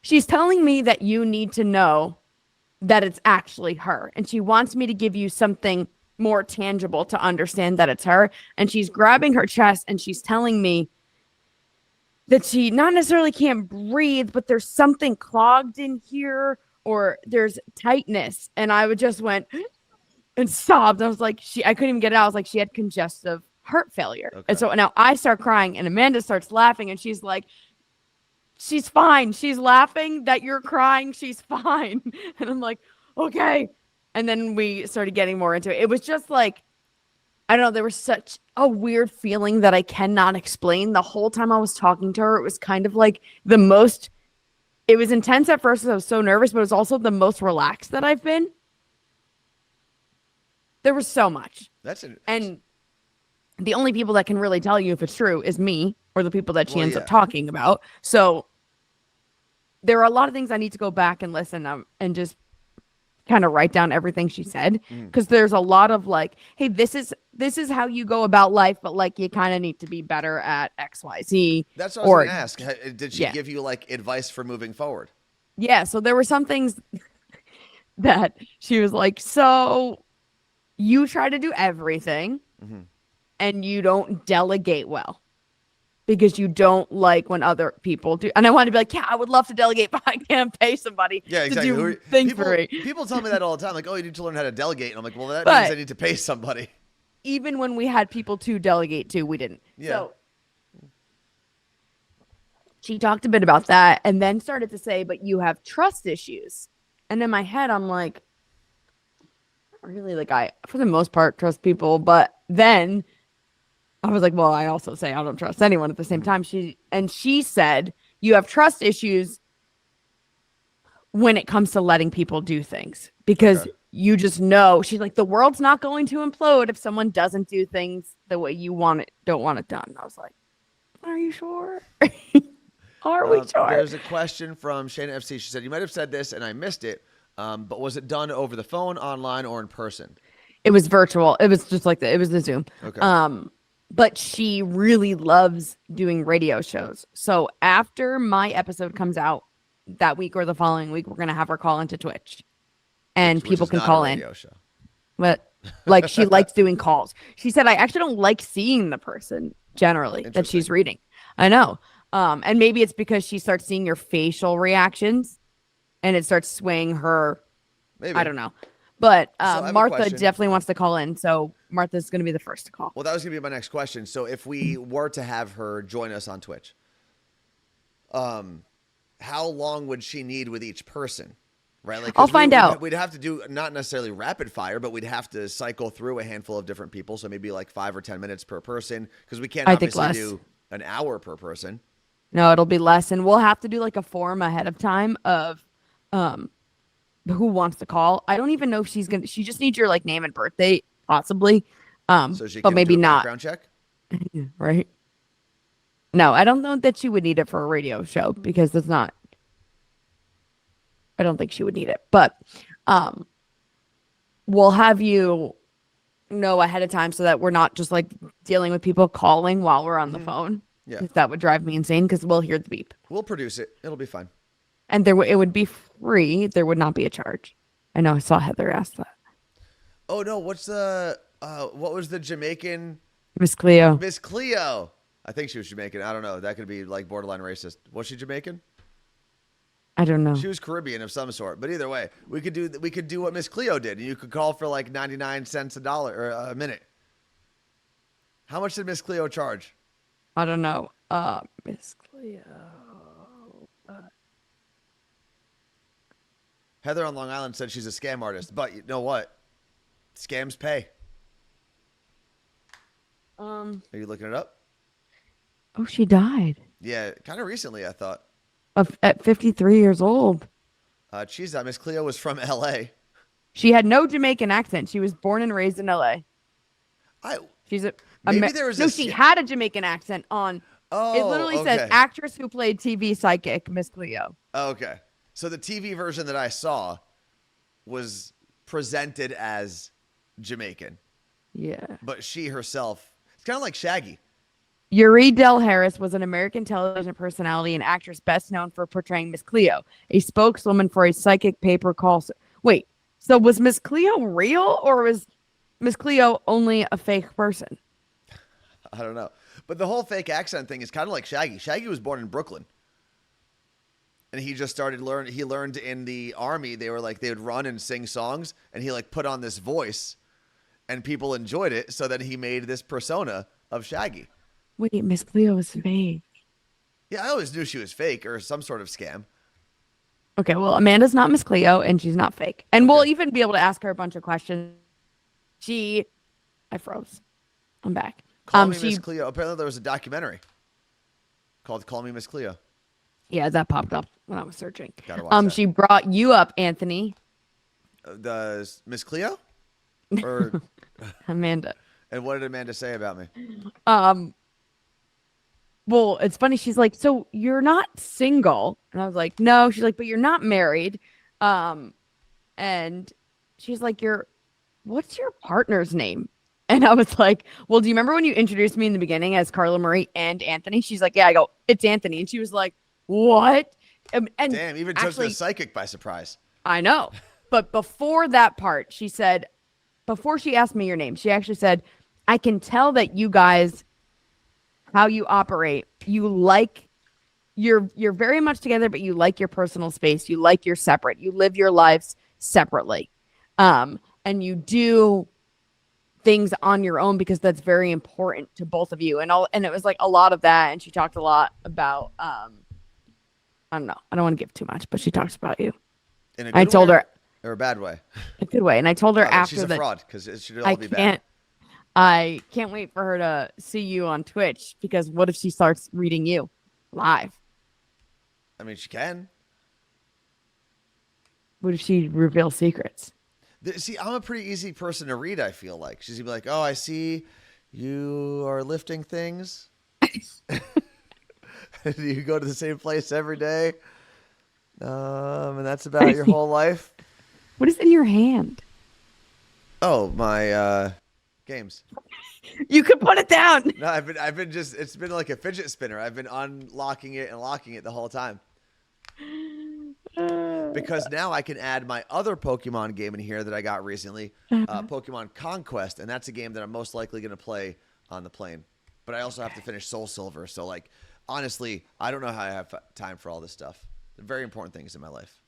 she's telling me that you need to know that it's actually her. And she wants me to give you something more tangible to understand that it's her. And she's grabbing her chest and she's telling me that she not necessarily can't breathe, but there's something clogged in here, or there's tightness. And I would just went and sobbed. I was like, I couldn't even get it out. I was like, she had congestive heart failure. Okay. And so now I start crying and Amanda starts laughing, and she's like, she's fine. She's laughing that you're crying. She's fine. And I'm like, okay. And then we started getting more into it. It was just like, I don't know, there was such a weird feeling that I cannot explain. The whole time I was talking to her, it was kind of like it was intense at first because I was so nervous, but it was also the most relaxed that I've been. There was so much. And the only people that can really tell you if it's true is me or the people that she ends up talking about. So there are a lot of things I need to go back and listen and just kind of write down everything she said, because there's a lot of like, hey, this is how you go about life, but like you kind of need to be better at XYZ. That's what I was going to ask. Did she give you like advice for moving forward? Yeah. So there were some things that she was like, so you try to do everything and you don't delegate well, because you don't like when other people do. And I wanted to be like, yeah, I would love to delegate, but I can't pay somebody to do things for me. People tell me that all the time. Like, oh, you need to learn how to delegate. And I'm like, well, that means I need to pay somebody. Even when we had people to delegate to, we didn't. Yeah. So she talked a bit about that and then started to say, but you have trust issues. And in my head, I'm like, really, like, I, for the most part, trust people. But then I was like, well, I also say I don't trust anyone at the same time. She said, you have trust issues when it comes to letting people do things, because you just know. She's like, the world's not going to implode if someone doesn't do things the way you don't want it done. I was like, are you sure? Are we sure? There's a question from Shayna FC. She said, you might have said this and I missed it, but was it done over the phone, online, or in person? It was virtual. It was just like it was the Zoom. Okay. but she really loves doing radio shows. So after my episode comes out that week or the following week, we're gonna have her call into Twitch, and which people is can not call a in. radio show. But like she likes doing calls. She said, I actually don't like seeing the person generally that she's reading. I know. And maybe it's because she starts seeing your facial reactions and it starts swaying her. Maybe. I don't know. But So Martha definitely wants to call in. So Martha's going to be the first to call. Well, that was going to be my next question. So if we were to have her join us on Twitch, how long would she need with each person? Right? Like, I'll find out. We'd have to do not necessarily rapid fire, but we'd have to cycle through a handful of different people. So maybe like 5 or 10 minutes per person, because we can't obviously do an hour per person. No, it'll be less. And we'll have to do like a form ahead of time of who wants to call. I don't even know if she just needs your like name and birthday, possibly. So she can but maybe do a not. background check? Right? No, I don't know that she would need it for a radio show because that's not. I don't think she would need it, but we'll have you know ahead of time so that we're not just like dealing with people calling while we're on the phone. Yeah, that would drive me insane because we'll hear the beep. We'll produce it. It'll be fine. And it would be free. There would not be a charge. I know. I saw Heather ask that. Oh no! What's the what was the Jamaican? Miss Cleo. Miss Cleo. I think she was Jamaican. I don't know. That could be like borderline racist. Was she Jamaican? I don't know. She was Caribbean of some sort, but either way, we could do what Miss Cleo did, and you could call for like 99 cents or a minute. How much did Miss Cleo charge? I don't know. Miss Cleo. Heather on Long Island said she's a scam artist, but you know what? Scams pay. Are you looking it up? Oh, she died. Yeah, kind of recently, I thought. At 53 years old. Geez, Miss Cleo was from L.A. She had no Jamaican accent. She was born and raised in L.A. She's she had a Jamaican accent on. Oh, it literally says actress who played TV psychic, Miss Cleo. Oh, okay. So the TV version that I saw was presented as Jamaican. Yeah. But she herself, it's kind of like Shaggy. Yuri Del Harris was an American television personality and actress best known for portraying Miss Cleo, a spokeswoman for a psychic paper call. Wait, so was Miss Cleo real or was Miss Cleo only a fake person? I don't know. But the whole fake accent thing is kind of like Shaggy. Shaggy was born in Brooklyn. And he just he learned in the army, they would run and sing songs, and he like put on this voice and people enjoyed it. So then he made this persona of Shaggy. Wait, Miss Cleo is fake. Yeah, I always knew she was fake or some sort of scam. Okay, well, Amanda's not Miss Cleo, and she's not fake. And we'll even be able to ask her a bunch of questions. I froze. I'm back. Call Me Miss Cleo. Apparently there was a documentary called Call Me Miss Cleo. Yeah, that popped up when I was searching. Gotta watch that. She brought you up, Anthony. The Miss Cleo? Or Amanda. And what did Amanda say about me? Well, it's funny. She's like, so you're not single. And I was like, no. She's like, but you're not married. And she's like, what's your partner's name? And I was like, well, do you remember when you introduced me in the beginning as Carla Marie and Anthony? She's like, yeah. I go, it's Anthony. And she was like, what? And damn, even took the psychic by surprise. I know. But before that part, she said, before she asked me your name, she actually said, I can tell that you guys, how you operate, you're very much together, but you like your personal space. You like your separate. You live your lives separately. And you do things on your own because that's very important to both of you. And it was like a lot of that. And she talked a lot about, I don't know. I don't want to give too much, but she talks about you. In a good way or a bad way? A good way. And I told her after she's a fraud because it should all be bad. I can't wait for her to see you on Twitch because what if she starts reading you live? I mean, she can. What if she reveals secrets? See, I'm a pretty easy person to read, I feel like. She's going to be like, oh, I see you are lifting things. You go to the same place every day. And that's about your whole life. What is in your hand? Oh, my games. You could put it down. No, I've been just, it's been like a fidget spinner. I've been unlocking it and locking it the whole time. Because now I can add my other Pokemon game in here that I got recently, Pokemon Conquest, and that's a game that I'm most likely going to play on the plane. But I also have to finish Soul Silver, so like honestly, I don't know how I have time for all this stuff. They're very important things in my life.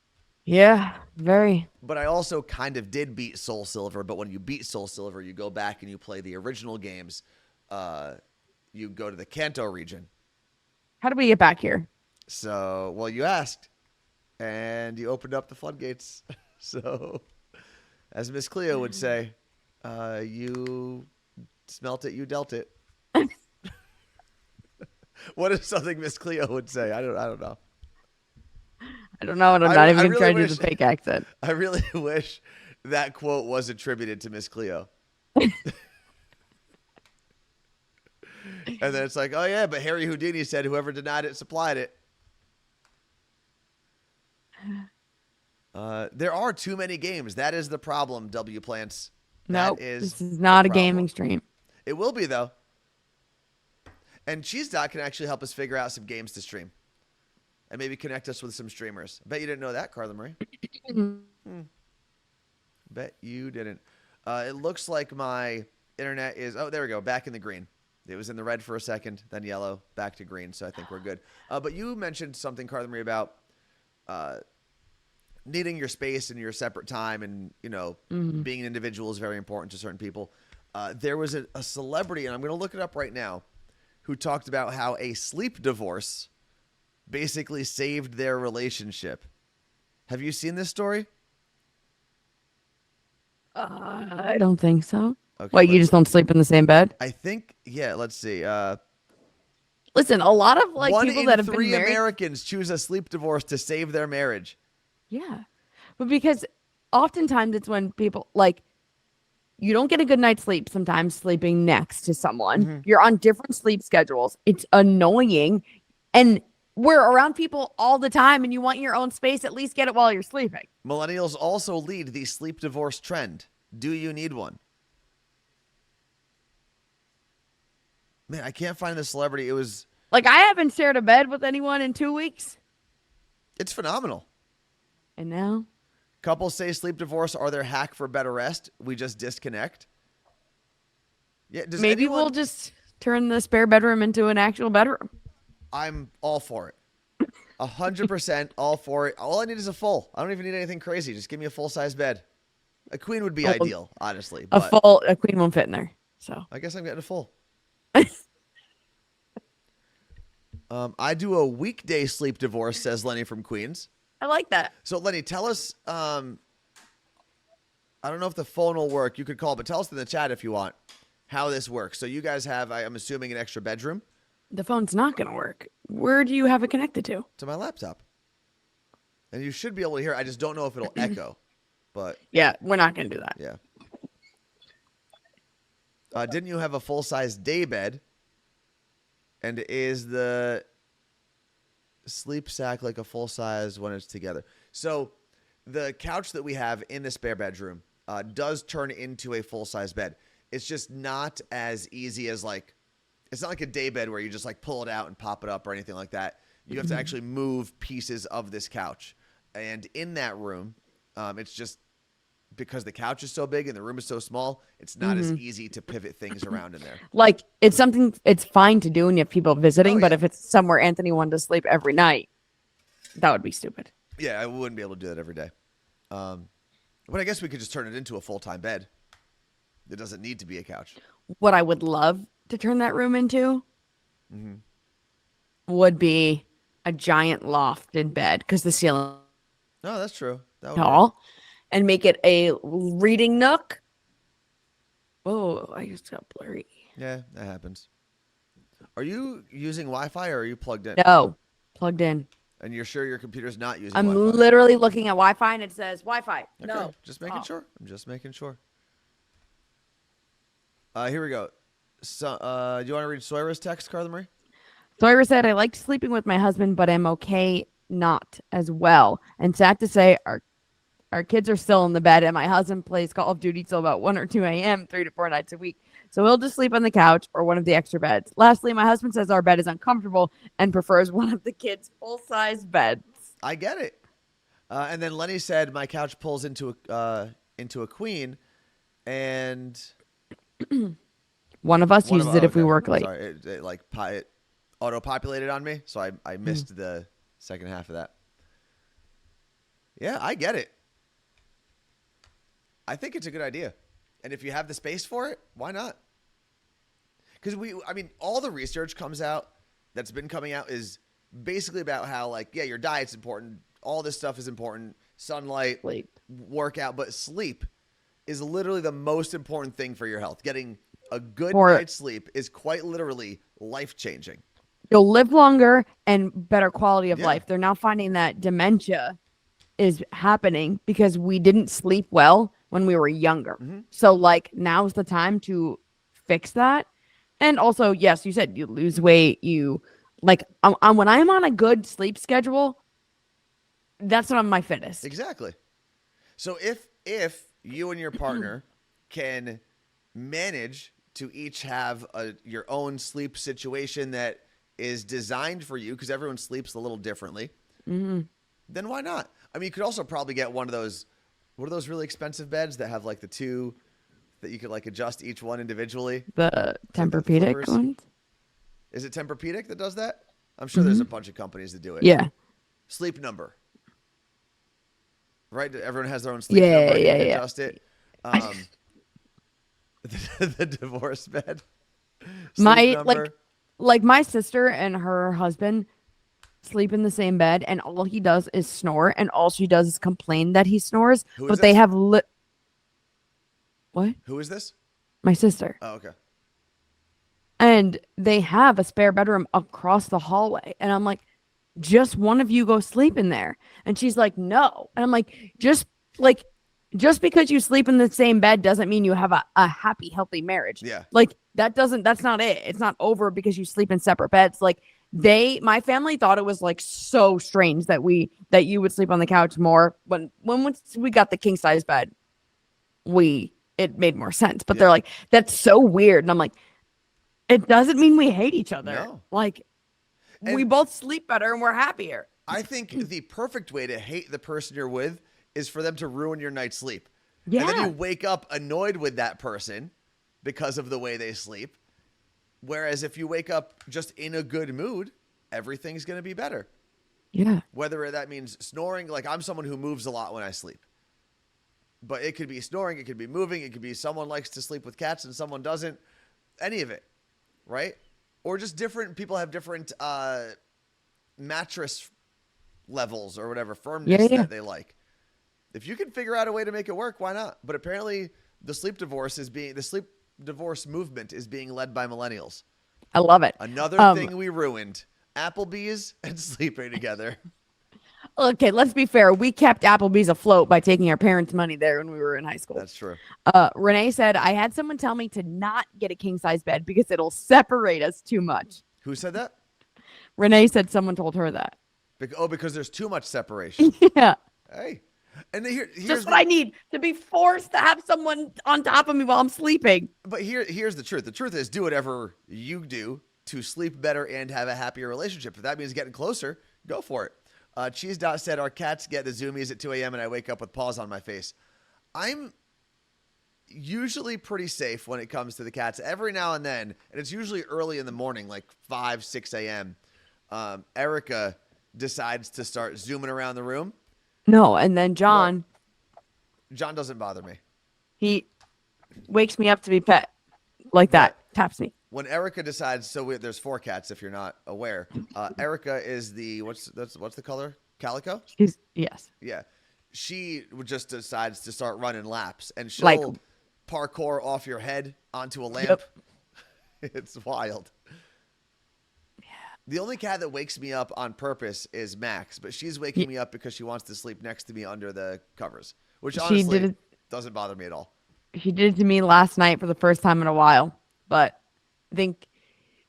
Yeah, very. But I also kind of did beat Soul Silver, but when you beat Soul Silver, you go back and you play the original games. You go to the Kanto region. How do we get back here? So, well, you asked, and you opened up the floodgates. So, as Miss Cleo would say, you smelt it, you dealt it. What is something Miss Cleo would say? I don't know. I don't know, and I'm not even going to try to do the fake accent. I really wish that quote was attributed to Miss Cleo. And then it's like, oh yeah, but Harry Houdini said whoever denied it supplied it. There are too many games. That is the problem, W Plants. No, this is not a gaming stream. It will be, though. And Cheese Dot can actually help us figure out some games to stream. And maybe connect us with some streamers. Bet you didn't know that, Carla Marie. Bet you didn't. It looks like my internet is... Oh, there we go. Back in the green. It was in the red for a second, then yellow, back to green. So I think we're good. But you mentioned something, Carla Marie, about needing your space and your separate time. And, you know, being an individual is very important to certain people. There was a celebrity, and I'm going to look it up right now, who talked about how a sleep divorce basically saved their relationship. Have you seen this story? I don't think so. Okay, What, you just don't sleep in the same bed? I think, yeah, let's see. Listen, a lot of like One people in that have been three married. Americans choose a sleep divorce to save their marriage. Yeah. But because oftentimes it's when people like you don't get a good night's sleep sometimes sleeping next to someone. You're on different sleep schedules. It's annoying. And we're around people all the time and you want your own space, at least get it while you're sleeping. Millennials also lead the sleep divorce trend. Do you need one? Man, I can't find the celebrity. It was... Like, I haven't shared a bed with anyone in 2 weeks. It's phenomenal. And now? Couples say sleep divorce are their hack for better rest. We just disconnect. Yeah, Maybe we'll just turn the spare bedroom into an actual bedroom. I'm all for it. 100% all for it. All I need is a full. I don't even need anything crazy. Just give me a full-size bed. A queen would be ideal, honestly. A queen won't fit in there. So I guess I'm getting a full. I do a weekday sleep divorce, says Lenny from Queens. I like that. So Lenny, tell us, I don't know if the phone will work. You could call, but tell us in the chat if you want how this works. So you guys have, I'm assuming, an extra bedroom? The phone's not going to work. Where do you have it connected to? To my laptop. And you should be able to hear. I just don't know if it'll echo. But yeah, we're not going to do that. Yeah. Didn't you have a full-size day bed? And is the sleep sack like a full-size when it's together? So the couch that we have in the spare bedroom does turn into a full-size bed. It's just not as easy as like, it's not like a day bed where you just like pull it out and pop it up or anything like that. You have to actually move pieces of this couch. And in that room, it's just because the couch is so big and the room is so small, it's not as easy to pivot things around in there. Like, it's something, it's fine to do when you have people visiting, but if it's somewhere Anthony wanted to sleep every night, that would be stupid. Yeah, I wouldn't be able to do that every day. But I guess we could just turn it into a full-time bed. It doesn't need to be a couch. What I would love to turn that room into would be a giant lofted bed because the ceiling No, that's true. That would tall, and make it a reading nook. Oh, I just got blurry. Yeah, that happens. Are you using Wi-Fi or are you plugged in? No, plugged in. And you're sure your computer's not using I'm Wi-Fi? literally looking at Wi-Fi and it says Wi-Fi. Okay, No. just making sure. I'm just making sure. Here we go. So, do you want to read Sawyer's text, Carla Marie? Sawyer said, I liked sleeping with my husband, but I'm okay not as well. And sad to say, our Our kids are still in the bed, and my husband plays Call of Duty till about 1 or 2 a.m., 3 to 4 nights a week. So he'll just sleep on the couch or one of the extra beds. Lastly, my husband says our bed is uncomfortable and prefers one of the kids' full-size beds. I get it. And then Lenny said my couch pulls into a queen, and One of us uses it if we work late. Sorry, it auto-populated on me, so I missed the second half of that. Yeah, I get it. I think it's a good idea. And if you have the space for it, why not? Because all the research that's been coming out is basically about how, like, yeah, your diet's important. All this stuff is important. Sunlight, Sleep. workout, but sleep is literally the most important thing for your health. Getting a good For- night's sleep is quite literally life-changing. You'll live longer and better quality of Yeah. life. They're now finding that dementia is happening because we didn't sleep well when we were younger. Mm-hmm. So, like, now's the time to fix that. And also, yes, you said you lose weight. You like when I'm on a good sleep schedule, that's when I'm my fittest. Exactly. So if you and your partner can manage to each have your own sleep situation that is designed for you, because everyone sleeps a little differently, then why not? I mean, you could also probably get one of those, what are those really expensive beds that have like the two that you could like adjust each one individually? The Tempur-Pedic flippers? ones. Is it Tempur-Pedic that does that? I'm sure there's a bunch of companies that do it. Yeah. Sleep Number. Right? Everyone has their own sleep number. You can adjust it. The divorce bed. Sleep number. Like my sister and her husband sleep in the same bed, and all he does is snore, and all she does is complain that he snores. Who is But they this? have what? Who is this? My sister. Oh, okay. And they have a spare bedroom across the hallway. And I'm like, just one of you go sleep in there. And she's like, no. And I'm like, just because you sleep in the same bed doesn't mean you have a happy, healthy marriage. Yeah. Like that's not it. It's not over because you sleep in separate beds. Like my family thought it was like so strange that you would sleep on the couch more when we got the king size bed. It made more sense. But they're like, that's so weird. And I'm like, it doesn't mean we hate each other. No. Like, And we both sleep better and we're happier. I think the perfect way to hate the person you're with is for them to ruin your night's sleep. Yeah. And then you wake up annoyed with that person because of the way they sleep. Whereas if you wake up just in a good mood, everything's going to be better. Yeah. Whether that means snoring, like I'm someone who moves a lot when I sleep. But it could be snoring, it could be moving, it could be someone likes to sleep with cats and someone doesn't. Any of it, right? Or just different people have different mattress levels or whatever, firmness that they like. If you can figure out a way to make it work, why not? But apparently the sleep divorce movement is being led by millennials. I love it. Another thing we ruined. Applebee's and sleeping together. Okay, let's be fair. We kept Applebee's afloat by taking our parents' money there when we were in high school. That's true. Renee said, I had someone tell me to not get a king size bed because it'll separate us too much. Who said that? Renee said someone told her that. Because there's too much separation. Yeah. Hey. And here's just what I need, to be forced to have someone on top of me while I'm sleeping. But here's the truth. The truth is do whatever you do to sleep better and have a happier relationship. If that means getting closer, go for it. Cheese Dot said, our cats get the zoomies at 2 a.m. and I wake up with paws on my face. I'm usually pretty safe when it comes to the cats. Every now and then, and it's usually early in the morning, like 5, 6 a.m., Erica decides to start zooming around the room. No, and then John doesn't bother me. He wakes me up to be pet like that, taps me. When Erica decides, there's 4 cats if you're not aware. Erica is what's the color? Calico? Yes. Yeah. She just decides to start running laps, and she'll parkour off your head onto a lamp. Yep. It's wild. Yeah. The only cat that wakes me up on purpose is Max, but she's waking me up because she wants to sleep next to me under the covers, which honestly doesn't bother me at all. She did it to me last night for the first time in a while, but I think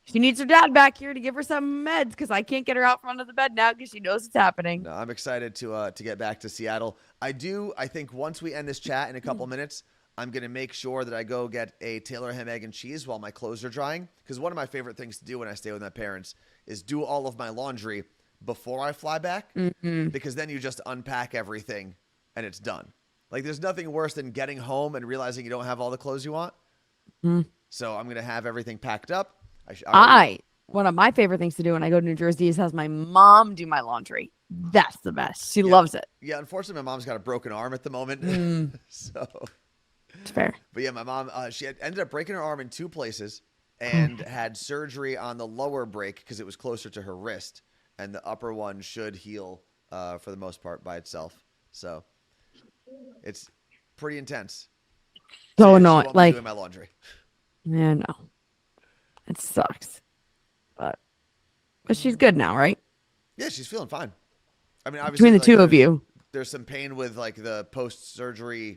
She needs her dad back here to give her some meds because I can't get her out from under the bed now because she knows it's happening. No, I'm excited to get back to Seattle. I think once we end this chat in a couple minutes, I'm going to make sure that I go get a Taylor ham, egg, and cheese while my clothes are drying. Because one of my favorite things to do when I stay with my parents is do all of my laundry before I fly back. Mm-hmm. Because then you just unpack everything and it's done. Like, there's nothing worse than getting home and realizing you don't have all the clothes you want. Mm-hmm. So I'm going to have everything packed up. One of my favorite things to do when I go to New Jersey is have my mom do my laundry. That's the best. She loves it. Yeah, unfortunately, my mom's got a broken arm at the moment. So it's fair. But yeah, my mom, she ended up breaking her arm in 2 places and had surgery on the lower break because it was closer to her wrist. And the upper one should heal for the most part by itself. So it's pretty intense. So yeah, annoying. Like, doing my laundry. Yeah, no. It sucks. But she's good now, right? Yeah, she's feeling fine. I mean, obviously, Between the two of you. there's some pain with like the post-surgical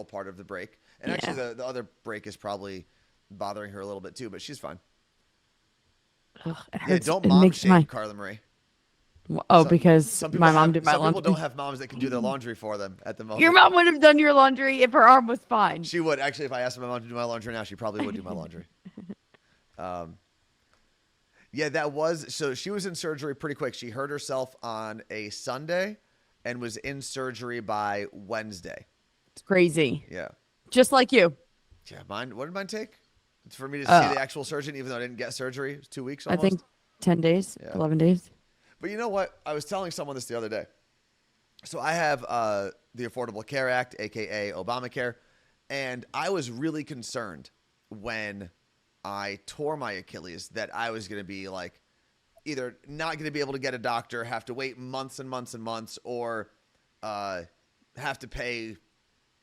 part of the break. And actually the other break is probably bothering her a little bit too, but she's fine. Ugh, it Yeah, hurts. don't It mom makes shame Carla Marie. Because my mom did my Some people laundry. don't have moms that can do their laundry for them at the moment. Your mom would have done your laundry if her arm was fine. She would. Actually, if I asked my mom to do my laundry now, she probably would do my laundry. Yeah, so she was in surgery pretty quick. She hurt herself on a Sunday and was in surgery by Wednesday. It's crazy. Yeah. Just like you. Yeah, what did mine take? It's for me to see the actual surgeon, even though I didn't get surgery. It was 2 weeks almost. I think 10 days, 11 days. But you know what? I was telling someone this the other day. So I have the Affordable Care Act, a.k.a. Obamacare, and I was really concerned when I tore my Achilles that I was going to be like either not going to be able to get a doctor, have to wait months and months and months, or have to pay,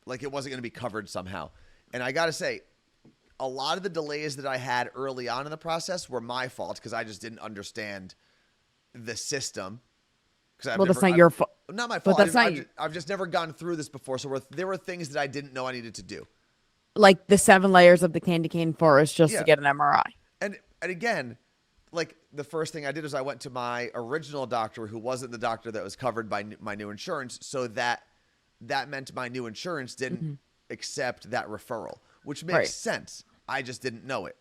like it wasn't going to be covered somehow. And I got to say, a lot of the delays that I had early on in the process were my fault because I just didn't understand the system. That's not your fault. Not my fault. But I've just never gone through this before, so there were things that I didn't know I needed to do. Like the 7 layers of the candy cane forest just to get an MRI. And again, like the first thing I did is I went to my original doctor who wasn't the doctor that was covered by my new insurance, so that meant my new insurance didn't accept that referral, which makes sense. I just didn't know it.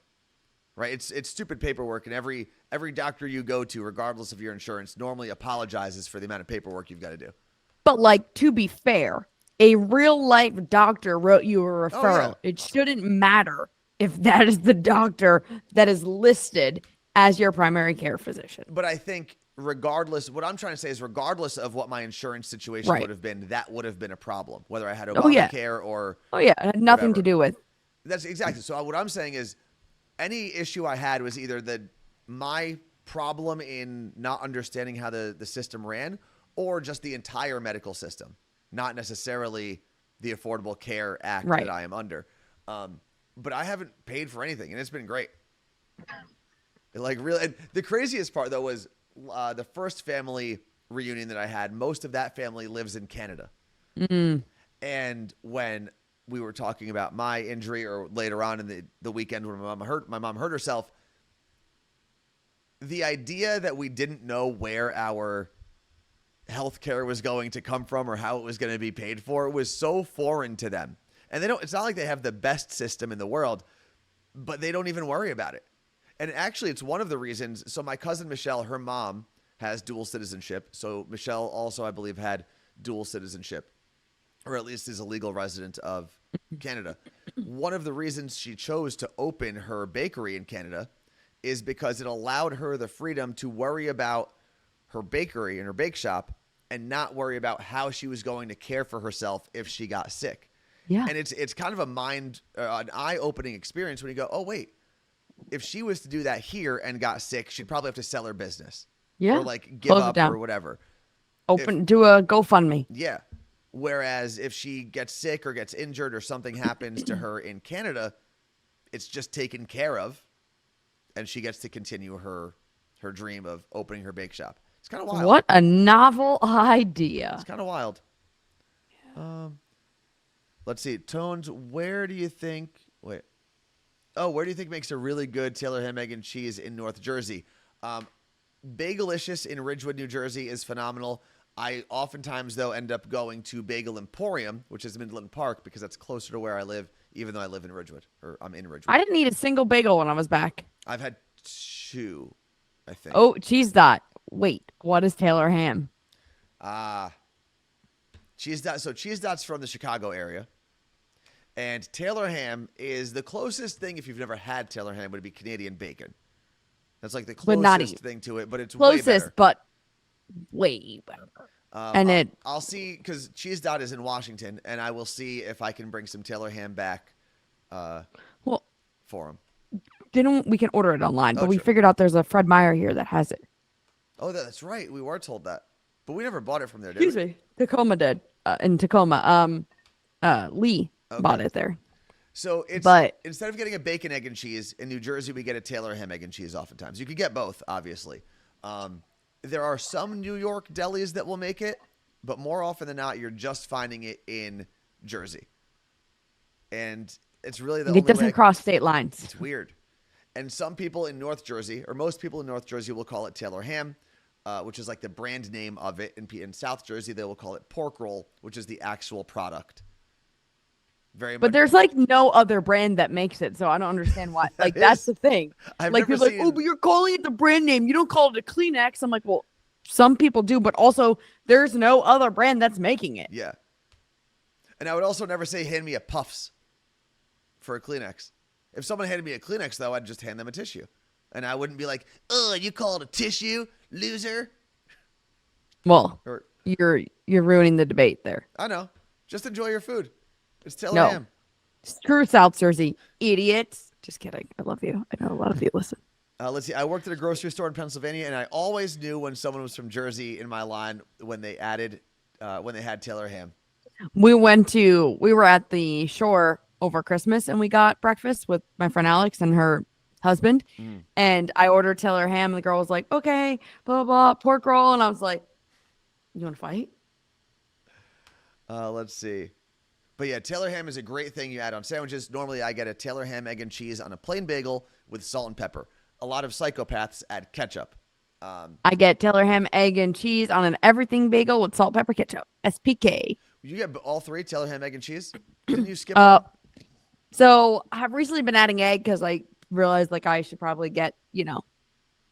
Right? It's stupid paperwork, and every doctor you go to, regardless of your insurance, normally apologizes for the amount of paperwork you've got to do. But like, to be fair, a real life doctor wrote you a referral. Yeah. It shouldn't matter if that is the doctor that is listed as your primary care physician. But I think regardless, what I'm trying to say is regardless of what my insurance situation would have been, that would have been a problem, whether I had Obamacare or it had nothing to do with. That's exactly. So what I'm saying is any issue I had was either my problem in not understanding how the system ran or just the entire medical system, not necessarily the Affordable Care Act that I am under. But I haven't paid for anything, and it's been great. Like, really, and the craziest part, though, was the first family reunion that I had. Most of that family lives in Canada. Mm-hmm. And when we were talking about my injury, or later on in the weekend when my mom hurt herself, the idea that we didn't know where our health care was going to come from or how it was going to be paid for was so foreign to them. And it's not like they have the best system in the world, but they don't even worry about it. And actually, it's one of the reasons. So my cousin Michelle, her mom has dual citizenship. So Michelle also, I believe, had dual citizenship, or at least is a legal resident of Canada. One of the reasons she chose to open her bakery in Canada is because it allowed her the freedom to worry about her bakery and her bake shop and not worry about how she was going to care for herself if she got sick. Yeah. And it's kind of an eye-opening experience when you go, oh, wait, if she was to do that here and got sick, she'd probably have to sell her business. Yeah. Or like give up or whatever. Do a GoFundMe. Yeah. Whereas if she gets sick or gets injured or something happens to her in Canada, it's just taken care of, and she gets to continue her dream of opening her bake shop. It's kind of wild. What a novel idea. It's kind of wild. Let's see. Tones, where do you think... Wait. where do you think makes a really good Taylor ham, egg, and cheese in North Jersey? Bagelicious in Ridgewood, New Jersey is phenomenal. I oftentimes, though, end up going to Bagel Emporium, which is in Midland Park, because that's closer to where I live, even though I live in Ridgewood, or I'm in Ridgewood. I didn't eat a single bagel when I was back. I've had 2, I think. Oh, cheese dot. Wait, what is Taylor ham? Cheese dot. So cheese dot's from the Chicago area, and Taylor ham is the closest thing. If you've never had Taylor ham, would be Canadian bacon. That's like the closest thing to it, but it's way better. But way better. I'll see, because cheese dot is in Washington, and I will see if I can bring some Taylor ham back. For them. We can order it online, but we true. figured out there's a Fred Meyer here that has it. Oh, that's right. We were told that, but we never bought it from there, did we? Excuse me. Tacoma did. In Tacoma. Lee bought it there. So instead of getting a bacon, egg, and cheese, in New Jersey, we get a Taylor ham, egg, and cheese oftentimes. You could get both, obviously. There are some New York delis that will make it, but more often than not, you're just finding it in Jersey. And it's really the only way. It doesn't cross state lines. It's weird. And some people in North Jersey, or most people in North Jersey, will call it Taylor ham, which is like the brand name of it. In South Jersey, they will call it pork roll, which is the actual product. But there's like no other brand that makes it, so I don't understand why. Like that's the thing. Like people like, oh, but you're calling it the brand name. You don't call it a Kleenex. I'm like, well, some people do, but also there's no other brand that's making it. Yeah. And I would also never say hand me a Puffs for a Kleenex. If someone handed me a Kleenex, though, I'd just hand them a tissue, and I wouldn't be like, oh, you call it a tissue, loser. Well, you're ruining the debate there. I know. Just enjoy your food. It's Taylor ham. Screw South Jersey, idiots. Just kidding. I love you. I know a lot of you listen. Let's see. I worked at a grocery store in Pennsylvania, and I always knew when someone was from Jersey in my line when they had Taylor ham. We were at the shore over Christmas, and we got breakfast with my friend Alex and her husband. And I ordered Taylor ham, and the girl was like, okay, blah, blah, pork roll. And I was like, you want to fight? Let's see. But yeah, Taylor ham is a great thing you add on sandwiches. Normally, I get a Taylor ham, egg, and cheese on a plain bagel with salt and pepper. A lot of psychopaths add ketchup. I get Taylor ham, egg, and cheese on an everything bagel with salt, pepper, ketchup. SPK. You get all 3, Taylor ham, egg, and cheese? Didn't you skip one? So I have recently been adding egg because I realized like I should probably get,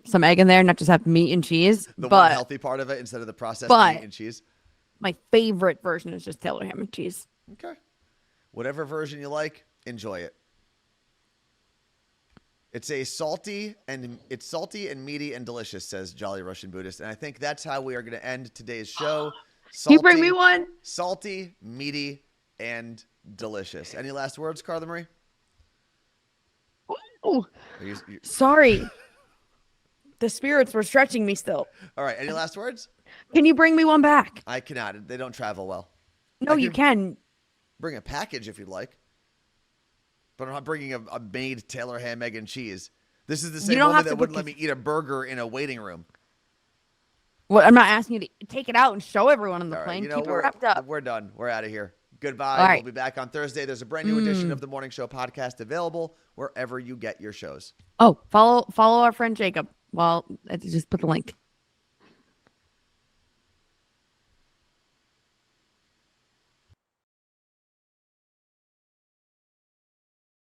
some egg in there, not just have meat and cheese. The one healthy part of it instead of the processed meat and cheese. My favorite version is just Taylor ham and cheese. Okay. Whatever version you like, enjoy it. It's salty and meaty and delicious, says Jolly Russian Buddhist. And I think that's how we are going to end today's show. Can you bring me one? Salty, meaty, and delicious. Any last words, Carla Marie? Oh, sorry. The spirits were stretching me still. All right. Any last words? Can you bring me one back? I cannot. They don't travel well. No, you can. Bring a package if you'd like. But I'm not bringing a made Taylor ham, egg, and cheese. This is the same woman that wouldn't let me eat a burger in a waiting room. Well, I'm not asking you to take it out and show everyone on the plane. Keep it wrapped up. We're done. We're out of here. Goodbye. Right. We'll be back on Thursday. There's a brand new edition of the Morning Show podcast available wherever you get your shows. Oh, follow our friend Jacob. Well, just put the link.